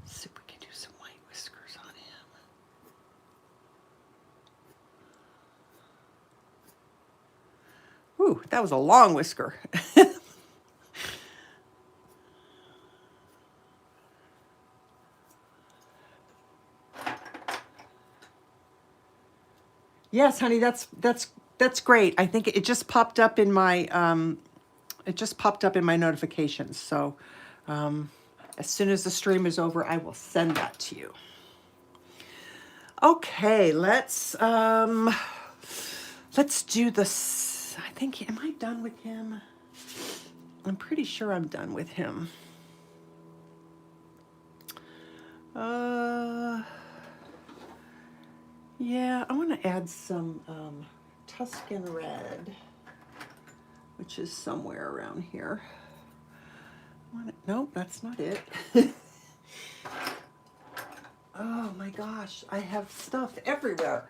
Let's see if we can do some white whiskers on him. Ooh, that was a long whisker. Yes, honey, that's great. I think it just popped up in my notifications. So as soon as the stream is over, I will send that to you. Okay, let's do this. I think, am I done with him? I'm pretty sure I'm done with him. Yeah, I want to add some Tuscan red, which is somewhere around here. Nope, that's not it. Oh my gosh, I have stuff everywhere.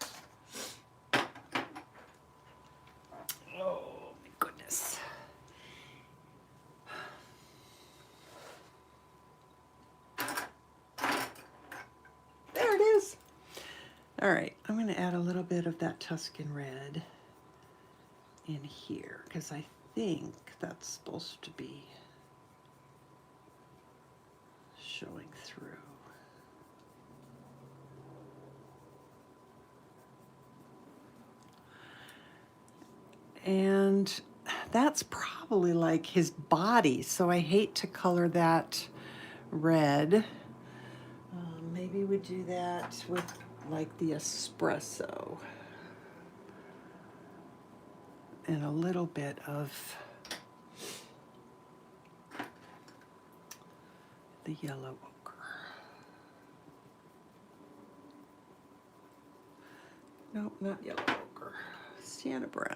Oh my goodness. There it is. All right, I'm going to add a little bit of that Tuscan red in here because I think that's supposed to be showing through. And that's probably like his body, so I hate to color that red. Maybe we do that with like the espresso and a little bit of the yellow ochre. Nope, not yellow ochre. Sienna brown.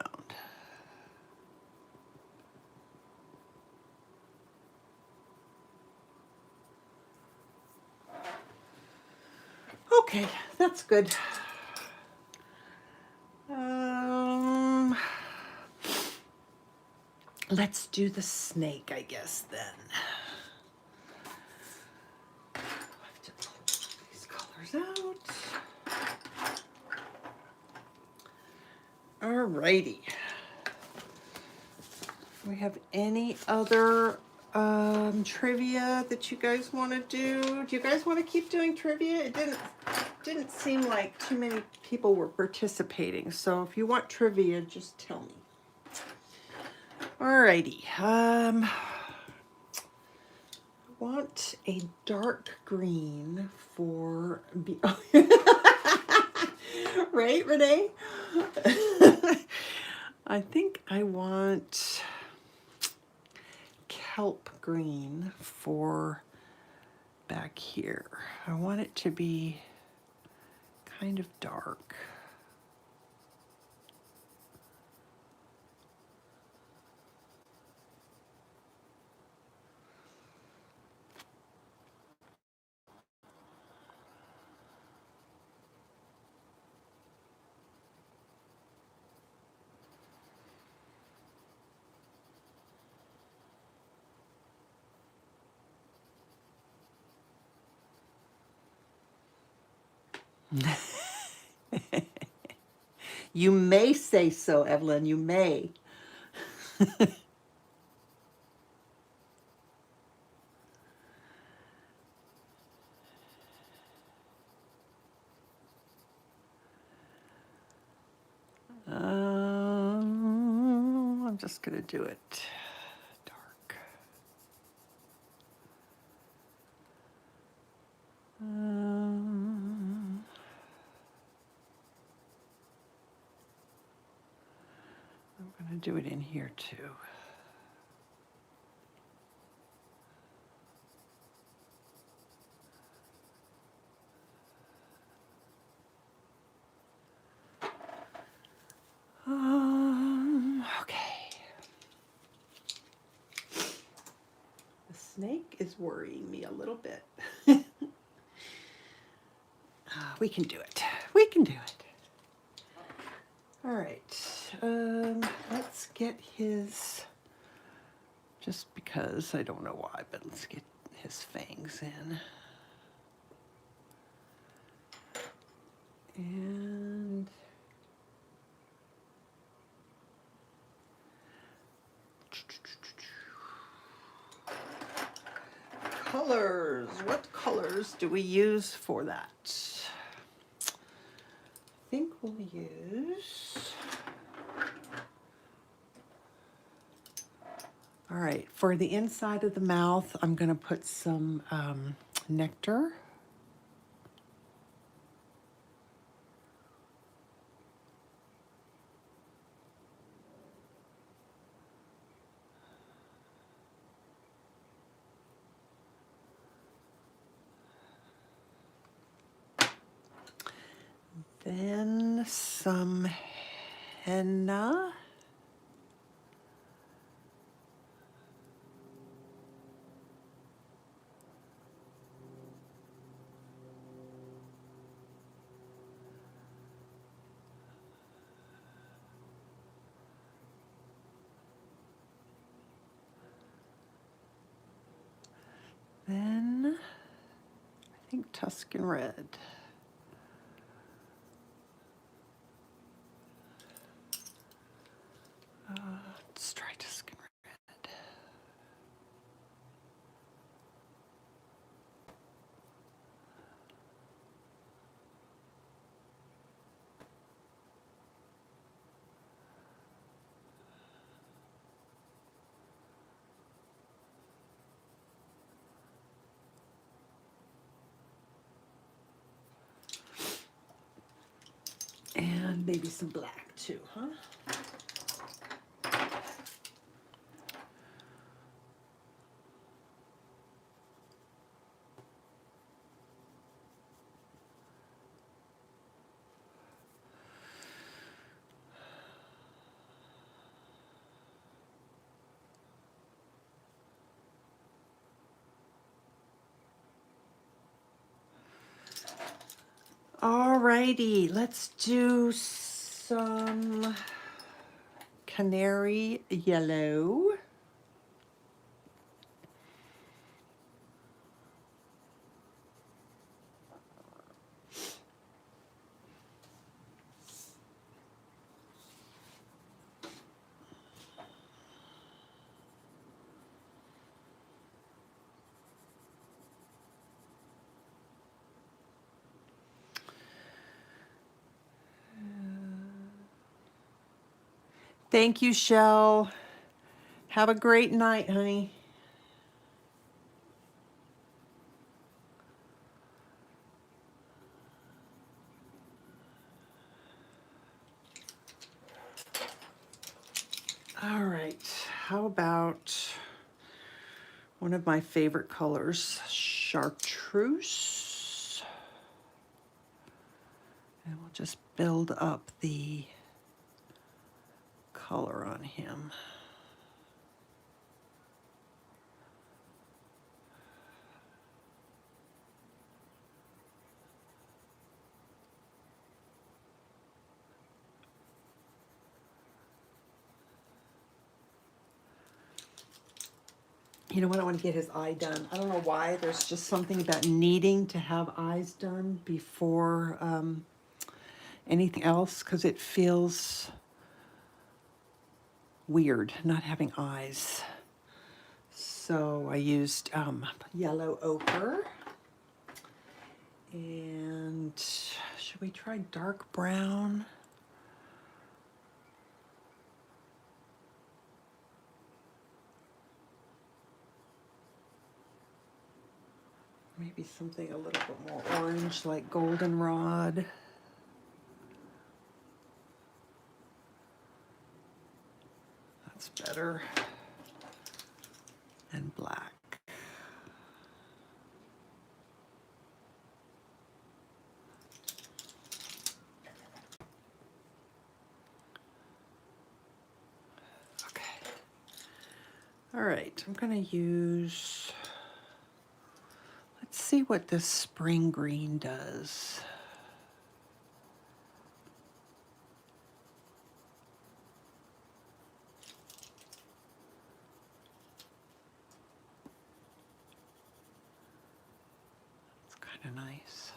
Okay, that's good. Let's do the snake, I guess, then. I have to pull these colors out. Alrighty. Do we have any other trivia that you guys want to do? Do you guys want to keep doing trivia? It didn't seem like too many people were participating. So if you want trivia, just tell me. Alrighty. I want a dark green for right, Renee? I think I want kelp green for back here. I want it to be kind of dark. You may say so, Evelyn, you may. I'm just gonna do it dark. I'm gonna do it in here too. Okay. The snake is worrying me a little bit. We can do it. We can do it. All right. Let's get his, just because I don't know why, but let's get his fangs in. And colors. What colors do we use for that? I think we'll use, all right, for the inside of the mouth, I'm going to put some nectar. Then some henna. Then I think Tuscan red. Let's try Tuscan red. And maybe some black too, huh? Alrighty, let's do some canary yellow. Thank you, Shell. Have a great night, honey. All right, how about one of my favorite colors, chartreuse. And we'll just build up the color on him. You know what, I want to get his eye done. I don't know why, there's just something about needing to have eyes done before anything else, because it feels weird not having eyes. So I used yellow ochre. And should we try dark brown? Maybe something a little bit more orange, like goldenrod. That's better. And black. Okay. All right, I'm gonna use, let's see what this spring green does. It's kind of nice.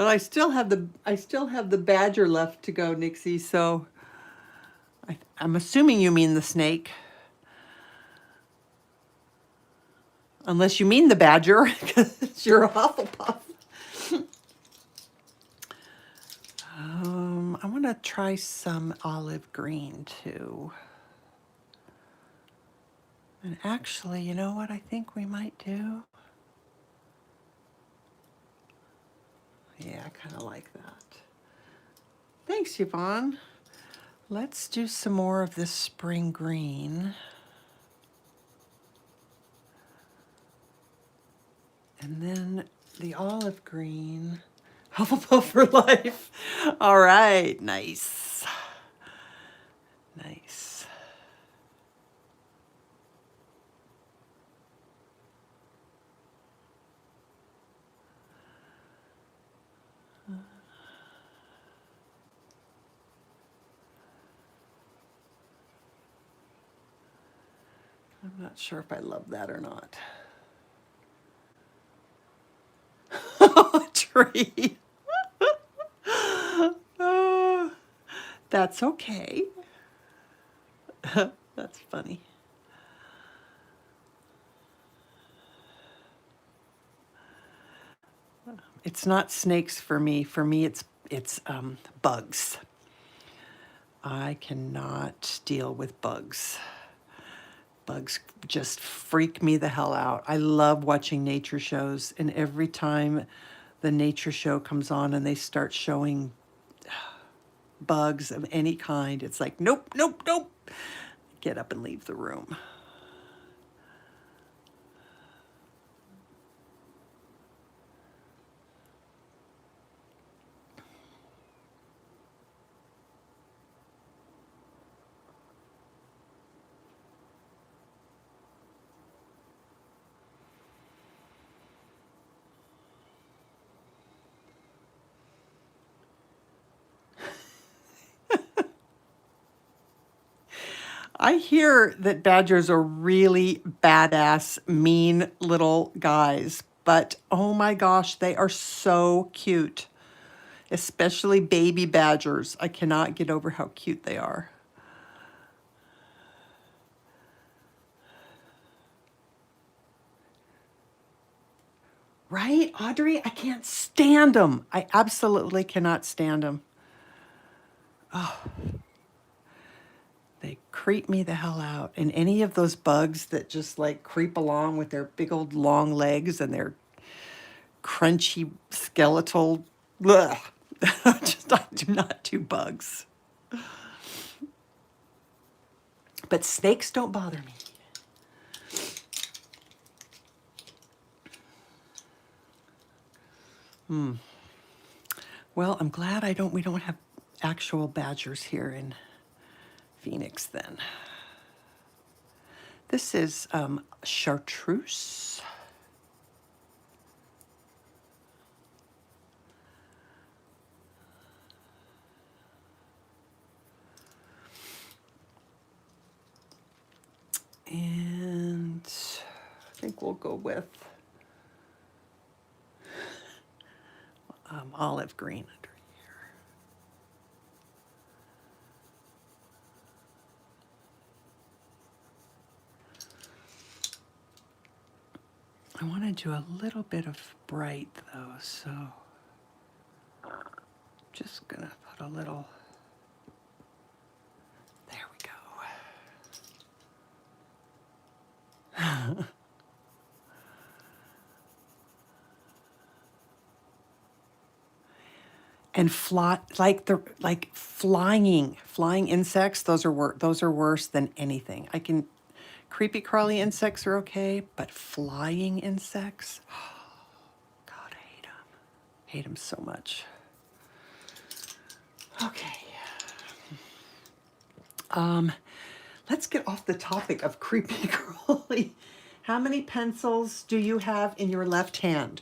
Well, I still have the badger left to go, Nixie. So I'm assuming you mean the snake, unless you mean the badger, because you're a Hufflepuff. I want to try some olive green too. And actually, you know what I think we might do? Yeah, I kind of like that. Thanks, Yvonne. Let's do some more of this spring green. And then the olive green. Hufflepuff for life. All right, nice. Nice. I'm not sure if I love that or not. Tree. That's okay. That's funny. It's not snakes for me. For me, it's bugs. I cannot deal with bugs. Bugs just freak me the hell out. I love watching nature shows, and every time the nature show comes on and they start showing bugs of any kind, it's like, nope, nope, nope. Get up and leave the room. I hear that badgers are really badass, mean little guys, but oh my gosh, they are so cute, especially baby badgers. I cannot get over how cute they are. Right, Audrey? I can't stand them. I absolutely cannot stand them. They creep me the hell out. And any of those bugs that just like creep along with their big old long legs and their crunchy skeletal, ugh. Just, I do not do bugs. But snakes don't bother me. Well, I'm glad we don't have actual badgers here in Phoenix then. This is chartreuse. And I think we'll go with olive green under here. I want to do a little bit of bright though, so just gonna put a little, there we go. And flying insects, those are worse than anything. Creepy crawly insects are okay, but flying insects, God, I hate them so much. Okay. Let's get off the topic of creepy crawly. How many pencils do you have in your left hand?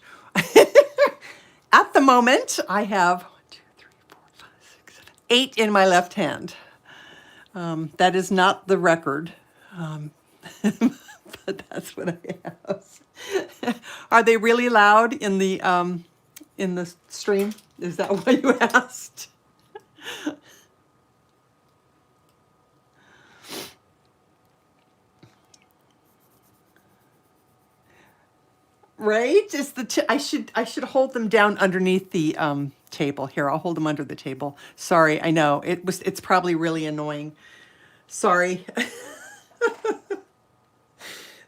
At the moment, I have 1, 2, 3, 4, 5, 6, 7, 8 in my left hand. That is not the record, but that's what I have. Are they really loud in the stream? Is that why you asked? Right? Is the I should hold them down underneath the table. Here, I'll hold them under the table. Sorry, I know. It's probably really annoying. Sorry.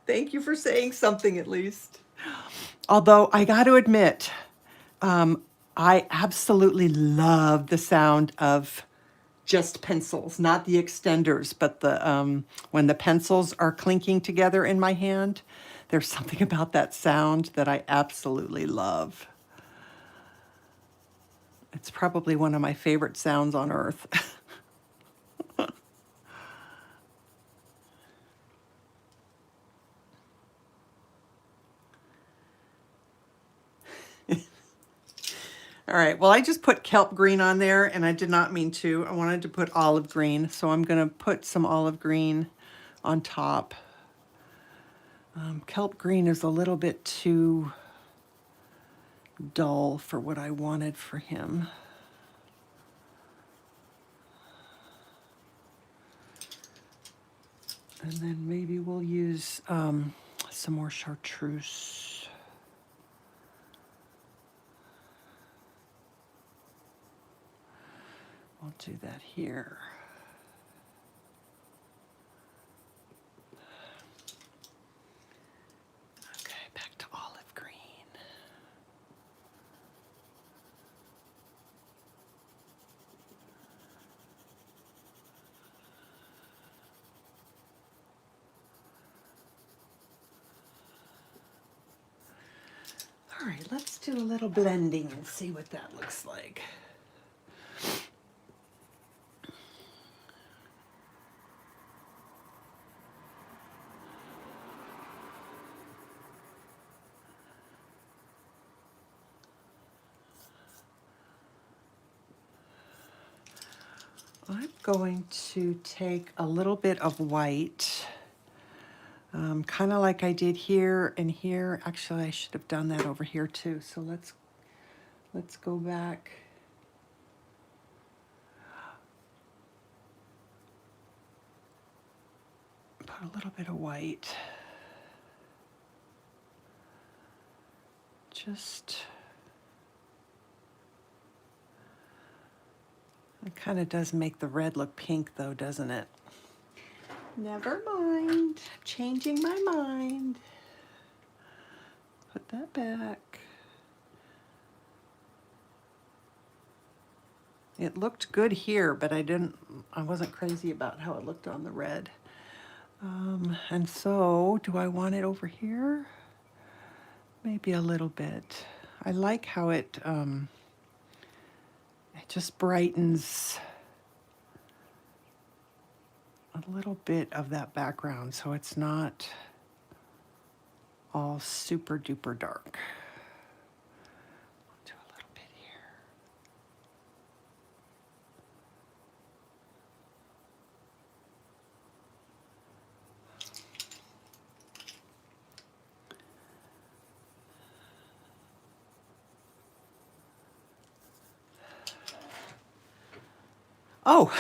Thank you for saying something at least. Although I got to admit, I absolutely love the sound of just pencils, not the extenders, but the when the pencils are clinking together in my hand. There's something about that sound that I absolutely love. It's probably one of my favorite sounds on earth. All right, well, I just put kelp green on there, and I did not mean to. I wanted to put olive green, so I'm going to put some olive green on top. Kelp green is a little bit too dull for what I wanted for him. And then maybe we'll use some more chartreuse. We'll do that here. Okay, back to olive green. All right, let's do a little blending and see what that looks like. I'm going to take a little bit of white, kind of like I did here and here. Actually, I should have done that over here too. So let's go back. Put a little bit of white. It kind of does make the red look pink though, doesn't it? Never mind. Changing my mind. Put that back. It looked good here, but I wasn't crazy about how it looked on the red. And so, do I want it over here? Maybe a little bit. I like how it just brightens a little bit of that background, so it's not all super duper dark. I'll do a little bit here. Oh,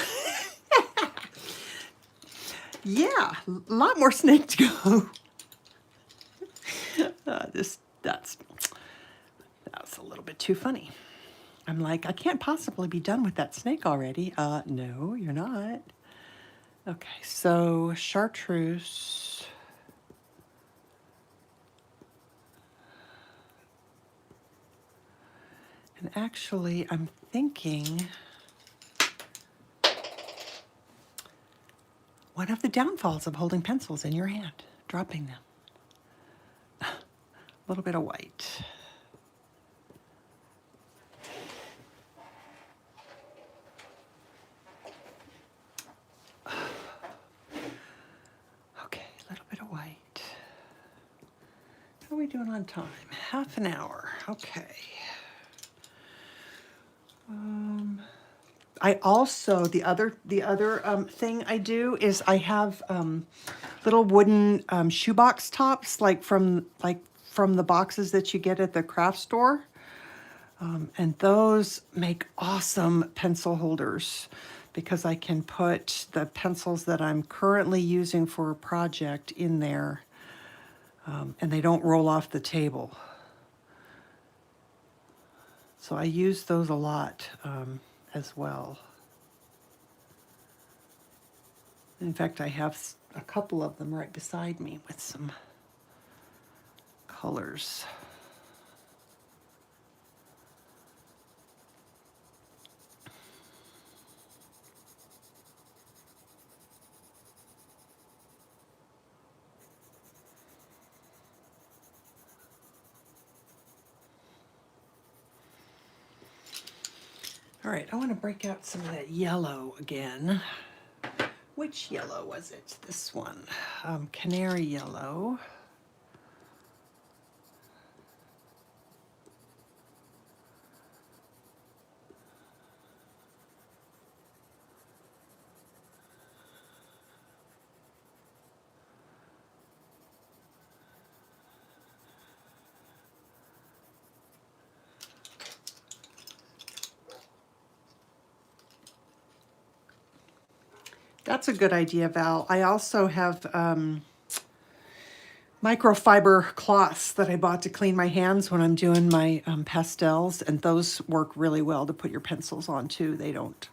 yeah, a lot more snake to go. That's a little bit too funny. I'm like, I can't possibly be done with that snake already. No, you're not. Okay, so chartreuse. And actually, I'm thinking one of the downfalls of holding pencils in your hand, dropping them. A little bit of white. Okay, a little bit of white. How are we doing on time? Half an hour. Okay. I also, the other thing I do is I have little wooden shoebox tops, like from the boxes that you get at the craft store. And those make awesome pencil holders because I can put the pencils that I'm currently using for a project in there, and they don't roll off the table. So I use those a lot as well. In fact, I have a couple of them right beside me with some colors. All right, I want to break out some of that yellow again. Which yellow was it? This one, canary yellow. That's a good idea, Val. I also have microfiber cloths that I bought to clean my hands when I'm doing my pastels, and those work really well to put your pencils on too. They don't,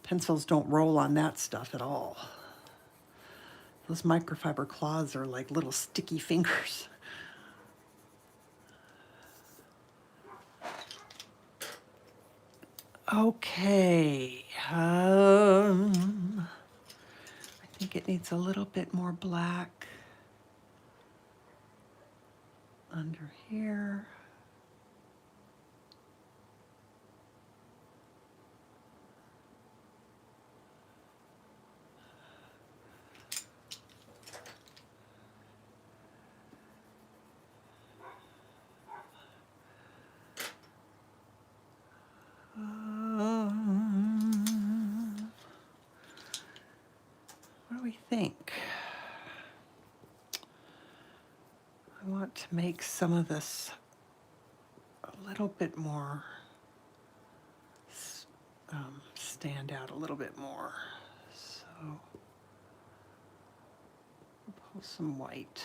pencils don't roll on that stuff at all. Those microfiber cloths are like little sticky fingers. Okay, I think it needs a little bit more black under here. What do we think? I want to make some of this a little bit more, stand out a little bit more. So pull some white.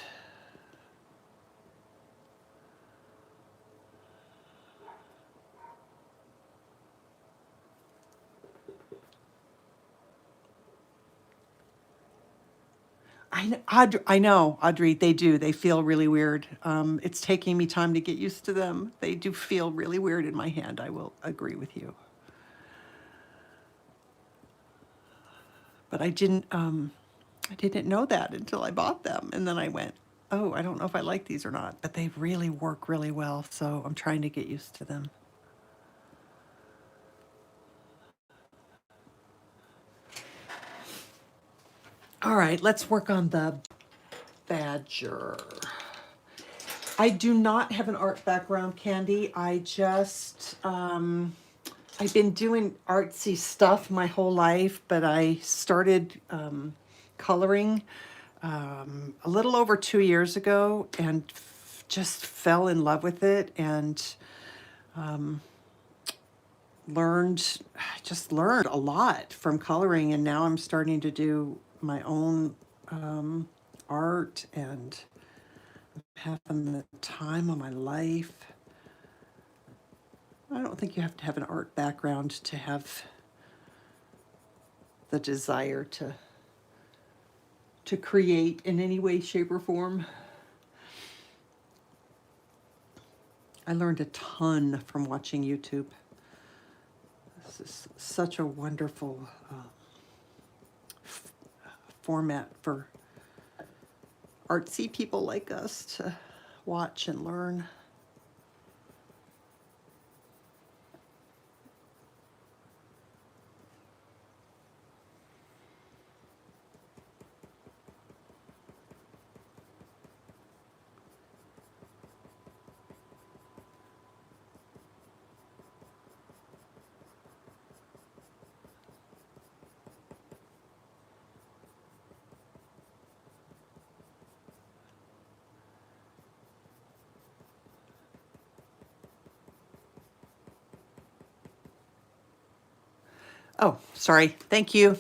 I know, Audrey, they do. They feel really weird. It's taking me time to get used to them. They do feel really weird in my hand. I will agree with you. But I didn't know that until I bought them. And then I went, oh, I don't know if I like these or not. But they really work really well. So I'm trying to get used to them. All right, let's work on the badger. I do not have an art background, Candy. I just, I've been doing artsy stuff my whole life, but I started coloring a little over 2 years ago and just fell in love with it and just learned a lot from coloring. And now I'm starting to do my own art and having the time of my life. I don't think you have to have an art background to have the desire to create in any way, shape, or form. I learned a ton from watching YouTube. This is such a wonderful format for artsy people like us to watch and learn. Oh, sorry. Thank you.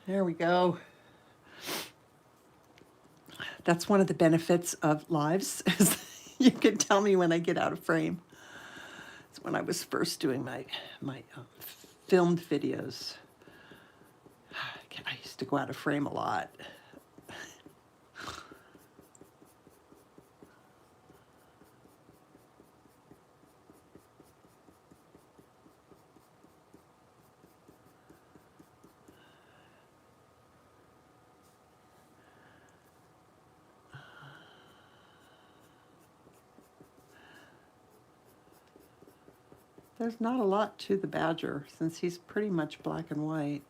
There we go. That's one of the benefits of lives is you can tell me when I get out of frame. It's when I was first doing my filmed videos. I used to go out of frame a lot. There's not a lot to the badger since he's pretty much black and white.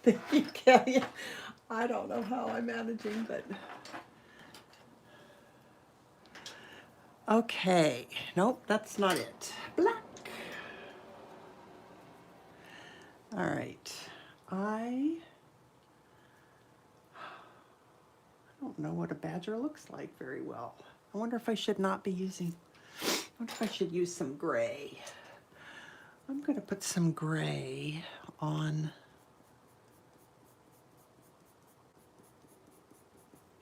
Thank you, Kelly. I don't know how I'm managing, but okay. Nope, that's not it. Black. All right. I don't know what a badger looks like very well. I wonder if I should not be using, I wonder if I should use some gray. I'm going to put some gray on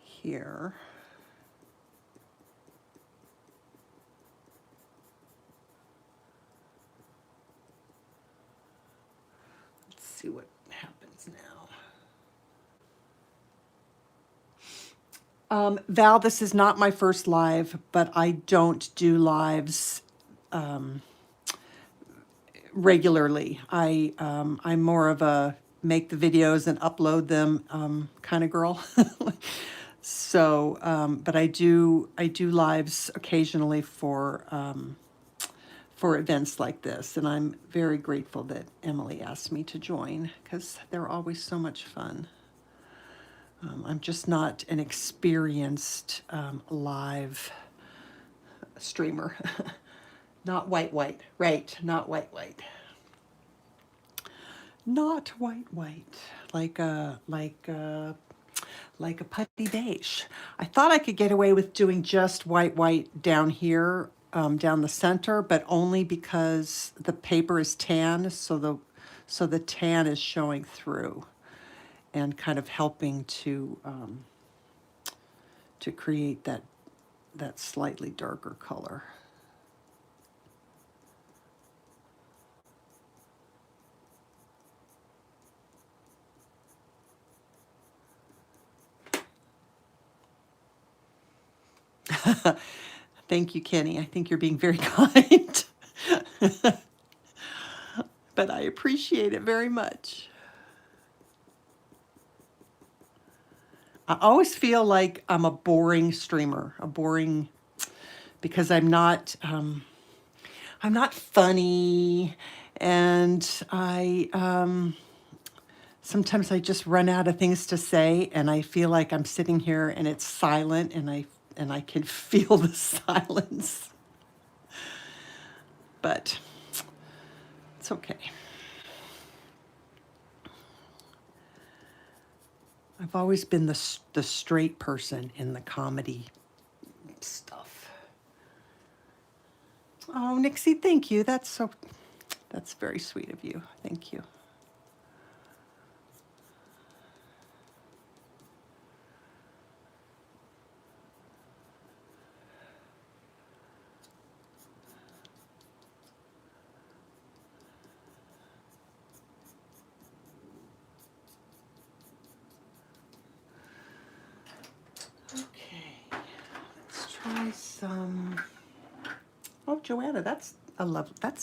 here. Let's see what happens now. Val, this is not my first live, but I don't do lives regularly. I'm more of a make the videos and upload them kind of girl. So, but I do lives occasionally for events like this, and I'm very grateful that Emily asked me to join because they're always so much fun. I'm just not an experienced live streamer. Not white, right, not white. Not white, like a putty beige. I thought I could get away with doing just white down here, down the center, but only because the paper is tan, so the tan is showing through and kind of helping to create that slightly darker color. Thank you, Kenny. I think you're being very kind. But I appreciate it very much. I always feel like I'm a boring streamer, because I'm not funny, and sometimes I just run out of things to say, and I feel like I'm sitting here and it's silent, and I can feel the silence. But it's okay. I've always been the straight person in the comedy stuff. Oh, Nixie, thank you. That's very sweet of you. Thank you. Okay, let's try some. Oh, Joanna, that's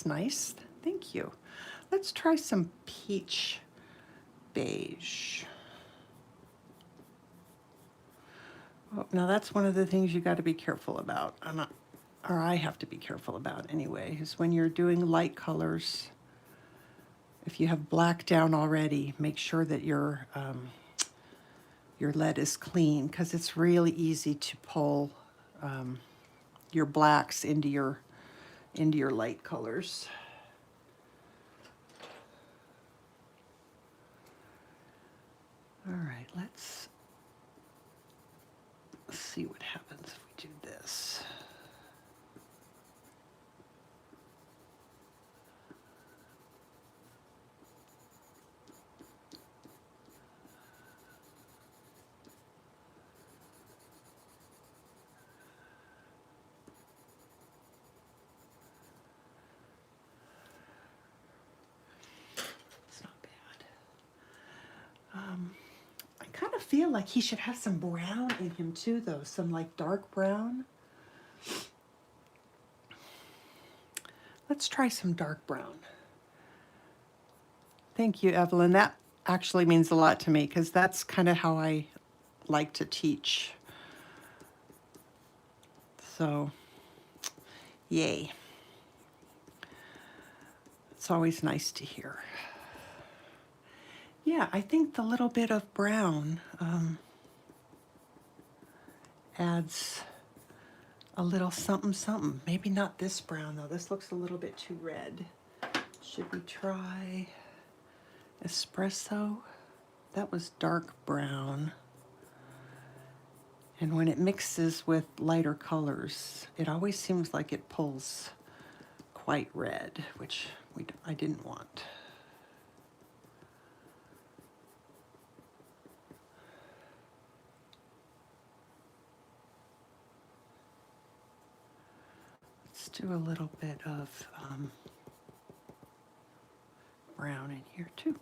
nice. Thank you. Let's try some peach beige. Oh, now that's one of the things you got to be careful about. Or I have to be careful about anyway, is when you're doing light colors, if you have black down already, make sure that your lead is clean, because it's really easy to pull your blacks into your into your light colors. All right, let's see what happens if we do this. It's not bad. I kind of feel like he should have some brown in him too, though, some like dark brown. Let's try some dark brown. Thank you, Evelyn. That actually means a lot to me because that's kind of how I like to teach. So, yay. It's always nice to hear. Yeah, I think the little bit of brown adds a little something something. Maybe not this brown though. This looks a little bit too red. Should we try espresso? That was dark brown. And when it mixes with lighter colors, it always seems like it pulls quite red, which I didn't want. Let's do a little bit of brown in here too.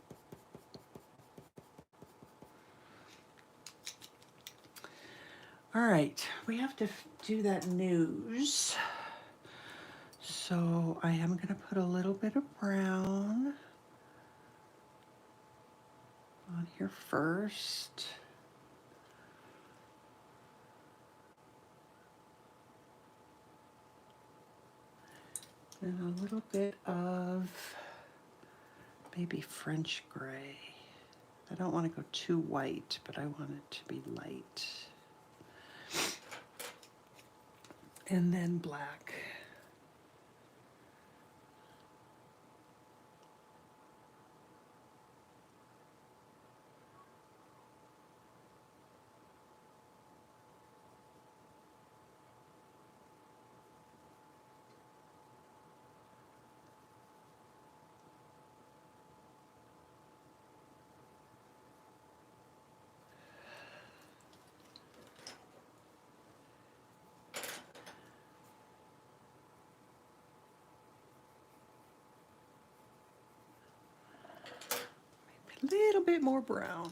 All right, we have to do that news. So I am going to put a little bit of brown on here first. And a little bit of maybe French gray. I don't want to go too white, but I want it to be light. And then black. A little bit more brown.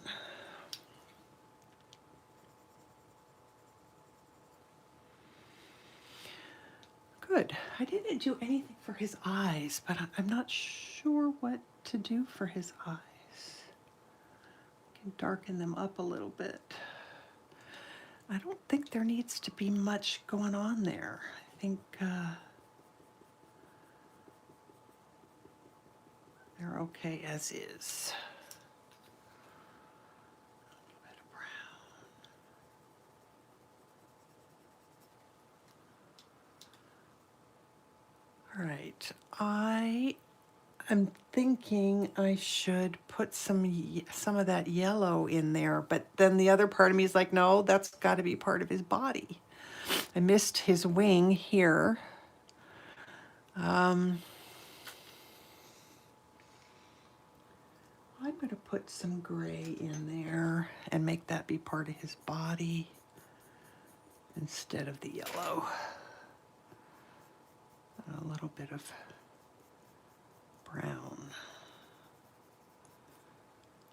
Good. I didn't do anything for his eyes, but I'm not sure what to do for his eyes. I can darken them up a little bit. I don't think there needs to be much going on there. I think they're okay as is. All right, I am thinking I should put some of that yellow in there, but then the other part of me is like, no, that's got to be part of his body. I missed his wing here. I'm going to put some gray in there and make that be part of his body instead of the yellow. A little bit of brown.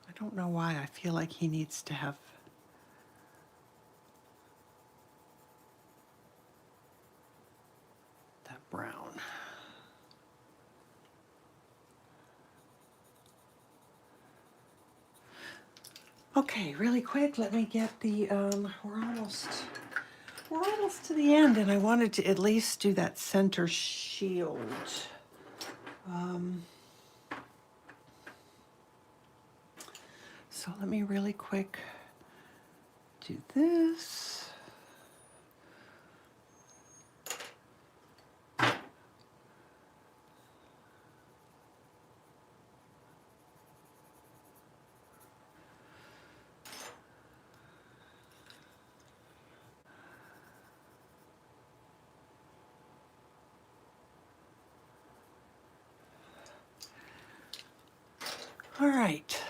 I don't know why I feel like he needs to have that brown. Okay, really quick, let me get the, we're almost to the end, and I wanted to at least do that center shield. So let me really quick do this. All right.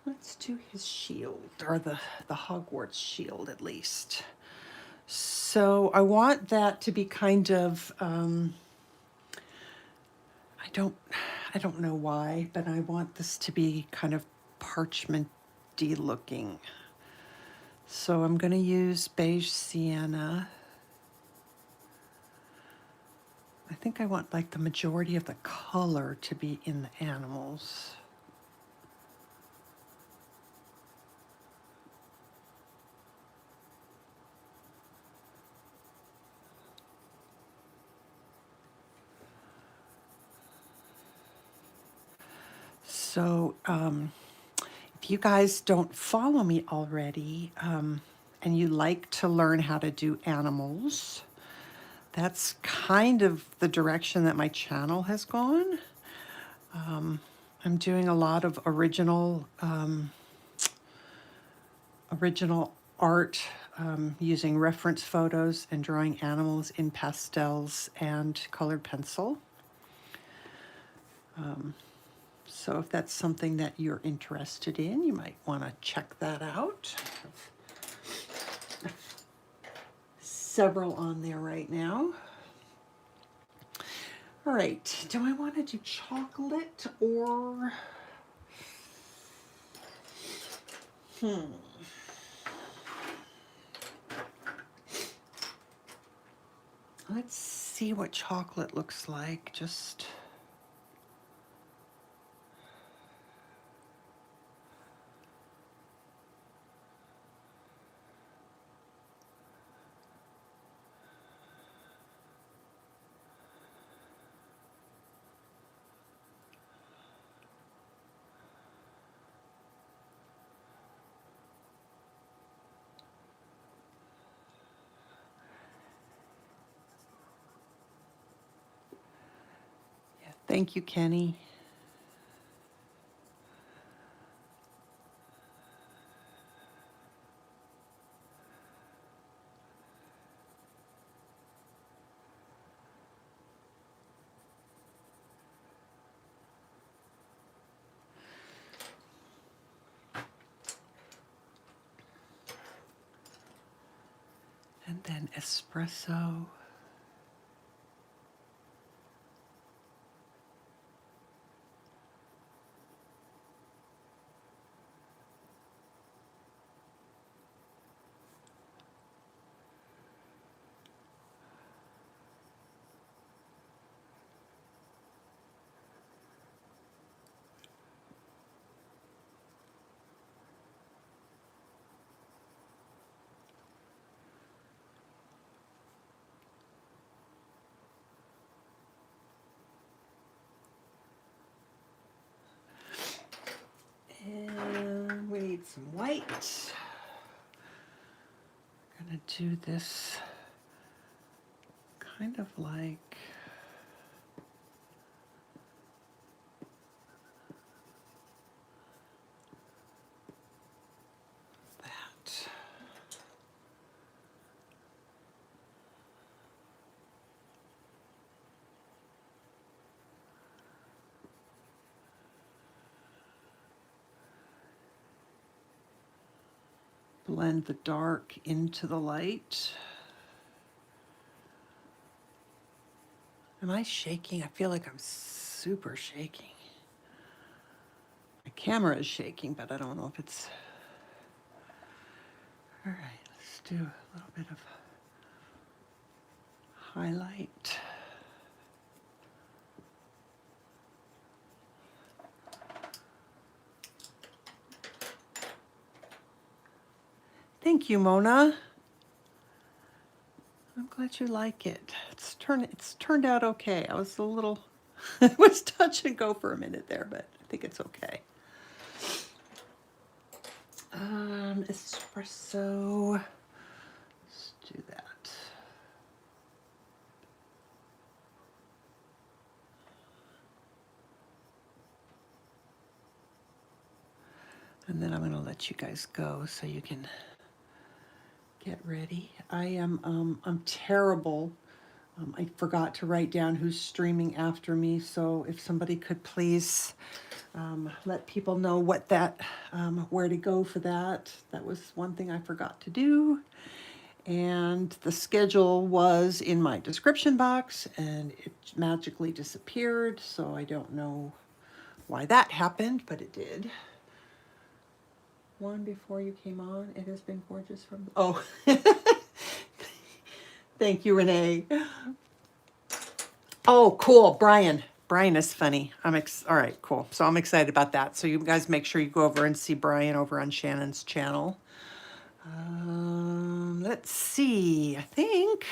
Let's do his shield, or the Hogwarts shield at least. So I want that to be kind of, I don't know why, but I want this to be kind of parchment-y looking. So I'm going to use beige sienna. I think I want like the majority of the color to be in the animals. So if you guys don't follow me already, and you like to learn how to do animals, that's kind of the direction that my channel has gone. I'm doing a lot of original art, using reference photos and drawing animals in pastels and colored pencil. So if that's something that you're interested in, you might want to check that out. Several on there right now. All right, do I want to do chocolate or... Let's see what chocolate looks like. Just... Thank you, Kenny. And then espresso. And we need some white. I'm gonna do this kind of like that. Blend the dark into the light. Am I shaking? I feel like I'm super shaking. My camera is shaking, but I don't know if it's... All right, let's do a little bit of highlight. Thank you, Mona. I'm glad you like it. It's turned out okay. I was a little, it was touch and go for a minute there, but I think it's okay. Espresso. Let's do that. And then I'm going to let you guys go so you can get ready. I'm terrible I forgot to write down who's streaming after me, so if somebody could please let people know what that, where to go for that. That was one thing I forgot to do. And the schedule was in my description box and it magically disappeared, so I don't know why that happened, but it did. One before you came on, it has been gorgeous from, oh, thank you, Renee. Oh, cool, Brian. Brian is funny. All right, cool. So I'm excited about that. So you guys make sure you go over and see Brian over on Shannon's channel. Let's see. I think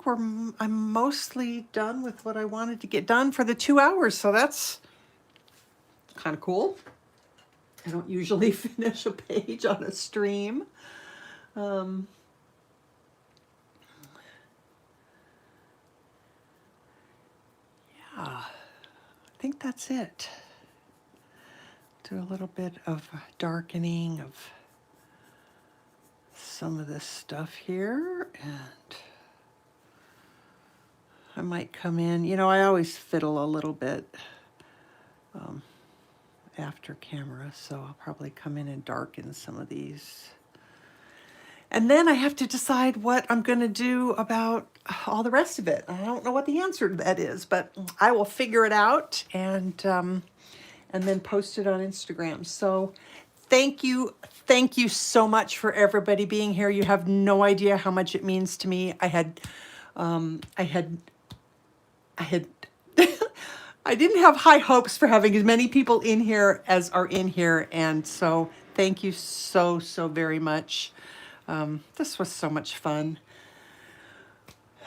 I'm mostly done with what I wanted to get done for the 2 hours. So that's kind of cool. I don't usually finish a page on a stream. Yeah, I think that's it. Do a little bit of darkening of some of this stuff here, and I might come in, you know, I always fiddle a little bit after camera, so I'll probably come in and darken some of these. And then I have to decide what I'm going to do about all the rest of it. I don't know what the answer to that is, but I will figure it out and then post it on Instagram. So thank you so much for everybody being here. You have no idea how much it means to me. I didn't have high hopes for having as many people in here as are in here, and so thank you so very much. This was so much fun,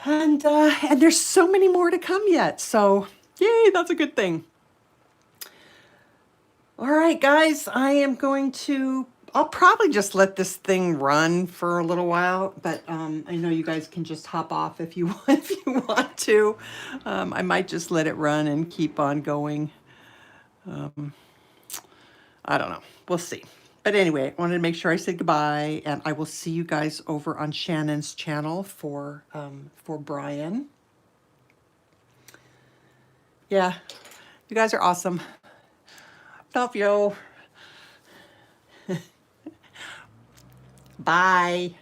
and there's so many more to come yet. So yay, that's a good thing. All right, guys, I'll probably just let this thing run for a little while, but I know you guys can just hop off if you want to. I might just let it run and keep on going. I don't know. We'll see. But anyway, I wanted to make sure I said goodbye, and I will see you guys over on Shannon's channel for Brian. Yeah, you guys are awesome. Love you. Bye.